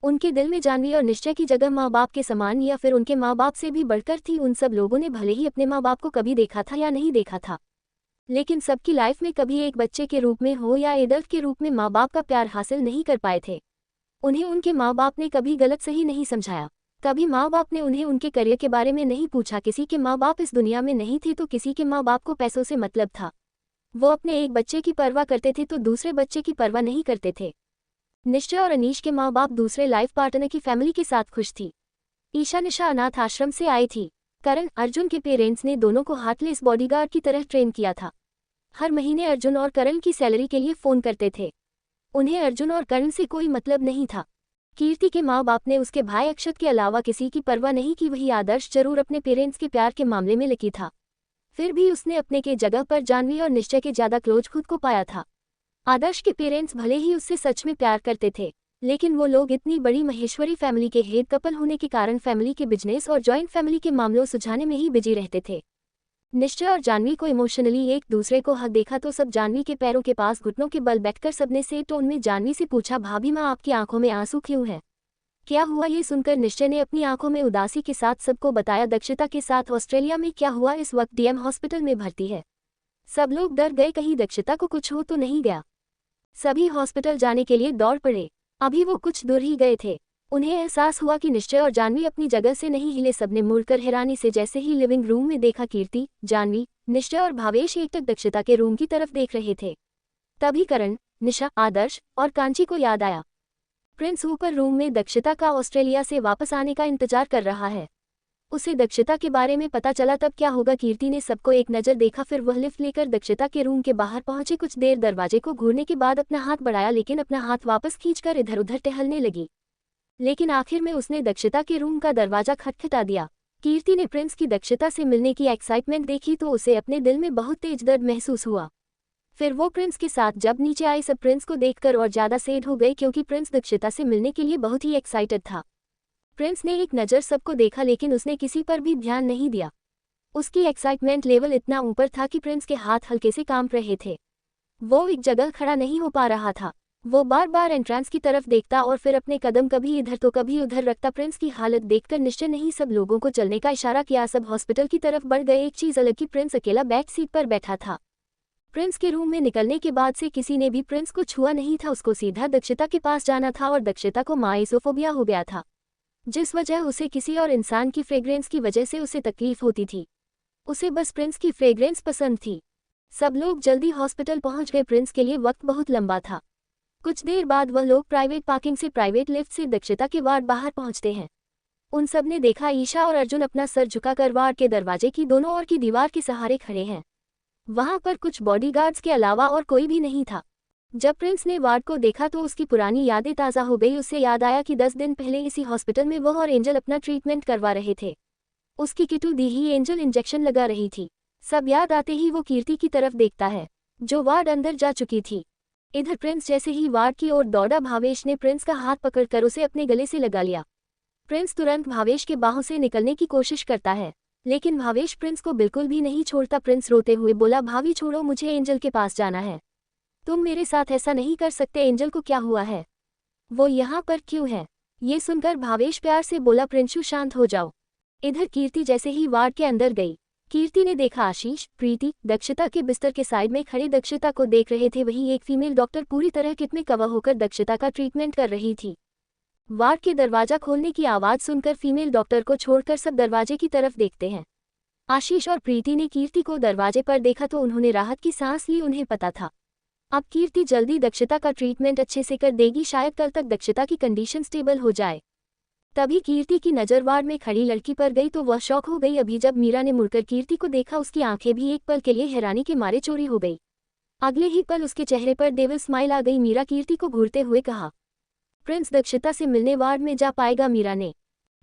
Speaker 1: उनके दिल में जानवी और निश्चय की जगह माँ बाप के समान या फिर उनके माँ बाप से भी बढ़कर थी। उन सब लोगों ने भले ही अपने माँ बाप को कभी देखा था या नहीं देखा था, लेकिन सबकी लाइफ में कभी एक बच्चे के रूप में हो या एडल्ट के रूप में माँ बाप का प्यार हासिल नहीं कर पाए थे। उन्हें उनके माँ बाप ने कभी गलत सही नहीं समझाया। कभी माँ बाप ने उन्हें उनके करियर के बारे में नहीं पूछा। किसी के माँ बाप इस दुनिया में नहीं थे तो किसी के माँ बाप को पैसों से मतलब था। वो अपने एक बच्चे की परवाह करते थे तो दूसरे बच्चे की परवाह नहीं करते थे। निश्चय और अनीश के माँ बाप दूसरे लाइफ पार्टनर की फैमिली के साथ खुश थी। ईशा निशा अनाथ आश्रम से आई थी। करण अर्जुन के पेरेंट्स ने दोनों को हार्टलेस बॉडीगार्ड की तरह ट्रेन किया था। हर महीने अर्जुन और करण की सैलरी के लिए फ़ोन करते थे। उन्हें अर्जुन और करण से कोई मतलब नहीं था। कीर्ति के माँ बाप ने उसके भाई अक्षत के अलावा किसी की परवाह नहीं की। वही आदर्श जरूर अपने पेरेंट्स के प्यार के मामले में लकी था, फिर भी उसने अपने के जगह पर जानवी और निश्चय के ज़्यादा क्लोज खुद को पाया था। आदर्श के पेरेंट्स भले ही उससे सच में प्यार करते थे, लेकिन वो लोग इतनी बड़ी महेश्वरी फैमिली के हेड कपल होने के कारण फैमिली के बिजनेस और जॉइंट फैमिली के मामलों सुझाने में ही बिजी रहते थे। निश्चय और जानवी को इमोशनली एक दूसरे को हक देखा तो सब जानवी के पैरों के पास घुटनों के बल बैठकर सबने से टोन में जानवी से पूछा, भाभी माँ आपकी आंखों में आंसू क्यों है, क्या हुआ? ये सुनकर निश्चय ने अपनी आंखों में उदासी के साथ सबको बताया, दक्षिता के साथ ऑस्ट्रेलिया में क्या हुआ, इस वक्त डीएम हॉस्पिटल में भर्ती है। सब लोग डर गए, कहीं दक्षिता को कुछ हो तो नहीं गया। सभी हॉस्पिटल जाने के लिए दौड़ पड़े। अभी वो कुछ दूर ही गए थे, उन्हें एहसास हुआ कि निश्चय और जानवी अपनी जगह से नहीं हिले। सबने मुड़कर हैरानी से जैसे ही लिविंग रूम में देखा, कीर्ति, जानवी, निश्चय और भावेश एकटक दक्षिता के रूम की तरफ देख रहे थे। तभी करण, निशा, आदर्श और कांची को याद आया। प्रिंस ऊपर रूम में दक्षिता का ऑस्ट्रेलिया से वापस आने का इंतजार कर रहा है। उसे दक्षिता के बारे में पता चला तब क्या होगा। कीर्ति ने सबको एक नज़र देखा, फिर वह लिफ्ट लेकर दक्षिता के रूम के बाहर पहुंचे। कुछ देर दरवाजे को घूरने के बाद अपना हाथ बढ़ाया, लेकिन अपना हाथ वापस खींचकर इधर उधर टहलने लगी। लेकिन आखिर में उसने दक्षता के रूम का दरवाजा खटखटा दिया। कीर्ति ने प्रिंस की दक्षता से मिलने की एक्साइटमेंट देखी तो उसे अपने दिल में बहुत तेज दर्द महसूस हुआ। फिर वो प्रिंस के साथ जब नीचे आई सब प्रिंस को देखकर और ज़्यादा सैड हो गए क्योंकि प्रिंस दक्षता से मिलने के लिए बहुत ही एक्साइटेड था। प्रिंस ने एक नज़र सबको देखा लेकिन उसने किसी पर भी ध्यान नहीं दिया। उसकी एक्साइटमेंट लेवल इतना ऊपर था कि प्रिंस के हाथ हल्के से कांप रहे थे। वो एक जगह खड़ा नहीं हो पा रहा था। वो बार बार एंट्रेंस की तरफ देखता और फिर अपने कदम कभी इधर तो कभी उधर रखता। प्रिंस की हालत देखकर निश्चय नहीं सब लोगों को चलने का इशारा किया। सब हॉस्पिटल की तरफ बढ़ गए। एक चीज़ अलग कि प्रिंस अकेला बैक सीट पर बैठा था। प्रिंस के रूम में निकलने के बाद से किसी ने भी प्रिंस को छुआ नहीं था। उसको सीधा दक्षता के पास जाना था और दक्षता को माइसोफोबिया हो गया था, जिस वजह उसे किसी और इंसान की फ्रेग्रेंस की वजह से उसे तकलीफ होती थी। उसे बस प्रिंस की फ्रेग्रेंस पसंद थी। सब लोग जल्दी हॉस्पिटल पहुंच गए। प्रिंस के लिए वक्त बहुत लंबा था। कुछ देर बाद वह लोग प्राइवेट पार्किंग से प्राइवेट लिफ्ट से दक्षता के वार्ड बाहर पहुंचते हैं। उन सब ने देखा ईशा और अर्जुन अपना सर झुकाकर वार्ड के दरवाजे की दोनों ओर की दीवार के सहारे खड़े हैं। वहां पर कुछ बॉडीगार्ड्स के अलावा और कोई भी नहीं था। जब प्रिंस ने वार्ड को देखा तो उसकी पुरानी यादें ताज़ा हो गई। उसे याद आया कि 10 दिन पहले इसी हॉस्पिटल में वह और एंजल अपना ट्रीटमेंट करवा रहे थे। उसकी किटू दी ही एंजल इंजेक्शन लगा रही थी। सब याद आते ही वो कीर्ति की तरफ देखता है जो वार्ड अंदर जा चुकी थी। इधर प्रिंस जैसे ही वार्ड की ओर दौड़ा, भावेश ने प्रिंस का हाथ पकड़कर उसे अपने गले से लगा लिया। प्रिंस तुरंत भावेश के बाहों से निकलने की कोशिश करता है लेकिन भावेश प्रिंस को बिल्कुल भी नहीं छोड़ता। प्रिंस रोते हुए बोला, भाभी छोड़ो, मुझे एंजल के पास जाना है। तुम मेरे साथ ऐसा नहीं कर सकते। एंजल को क्या हुआ है? वो यहाँ पर क्यों है? ये सुनकर भावेश प्यार से बोला, प्रिंशु शांत हो जाओ। इधर कीर्ति जैसे ही वार्ड के अंदर गई, कीर्ति ने देखा आशीष, प्रीति दक्षता के बिस्तर के साइड में खड़े दक्षता को देख रहे थे। वहीं एक फीमेल डॉक्टर पूरी तरह किट में कवर होकर दक्षता का ट्रीटमेंट कर रही थी। वार्ड के दरवाजा खोलने की आवाज़ सुनकर फीमेल डॉक्टर को छोड़कर सब दरवाजे की तरफ देखते हैं। आशीष और प्रीति ने कीर्ति को दरवाजे पर देखा तो उन्होंने राहत की सांस ली। उन्हें पता था अब कीर्ति जल्दी दक्षता का ट्रीटमेंट अच्छे से कर देगी। शायद कल तक दक्षता की कंडीशन स्टेबल हो जाए। तभी कीर्ति की नज़र वार्ड में खड़ी लड़की पर गई तो वह शॉक हो गई। अभी जब मीरा ने मुड़कर कीर्ति को देखा, उसकी आंखें भी एक पल के लिए हैरानी के मारे चौड़ी हो गई। अगले ही पल उसके चेहरे पर डेविल स्माइल आ गई। मीरा कीर्ति को घूरते हुए कहा, प्रिंस दक्षता से मिलने वार्ड में जा पाएगा? मीरा ने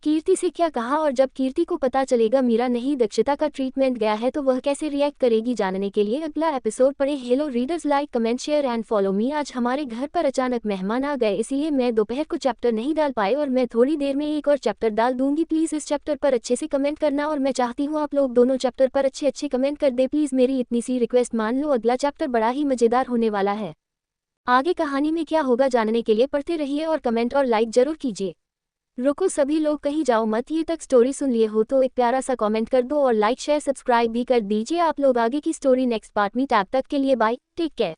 Speaker 1: कीर्ति से क्या कहा और जब कीर्ति को पता चलेगा मीरा नहीं दक्षता का ट्रीटमेंट गया है तो वह कैसे रिएक्ट करेगी? जानने के लिए अगला एपिसोड पढ़े। Hello readers, like comment share and follow me. आज हमारे घर पर अचानक मेहमान आ गए इसलिए मैं दोपहर को चैप्टर नहीं डाल पाए और मैं थोड़ी देर में एक और चैप्टर डाल दूंगी। प्लीज़ इस चैप्टर पर अच्छे से कमेंट करना और मैं चाहती हूँ आप लोग दोनों चैप्टर पर अच्छे अच्छे कमेंट कर दे। प्लीज़ मेरी इतनी सी रिक्वेस्ट मान लो। अगला चैप्टर बड़ा ही मज़ेदार होने वाला है। आगे कहानी में क्या होगा जानने के लिए पढ़ते रहिए और कमेंट और लाइक जरूर कीजिए। रुको सभी लोग, कहीं जाओ मत। ये तक स्टोरी सुन लिए हो तो एक प्यारा सा कमेंट कर दो और लाइक शेयर सब्सक्राइब भी कर दीजिए। आप लोग आगे की स्टोरी नेक्स्ट पार्ट में। तब तक के लिए बाय, टेक केयर।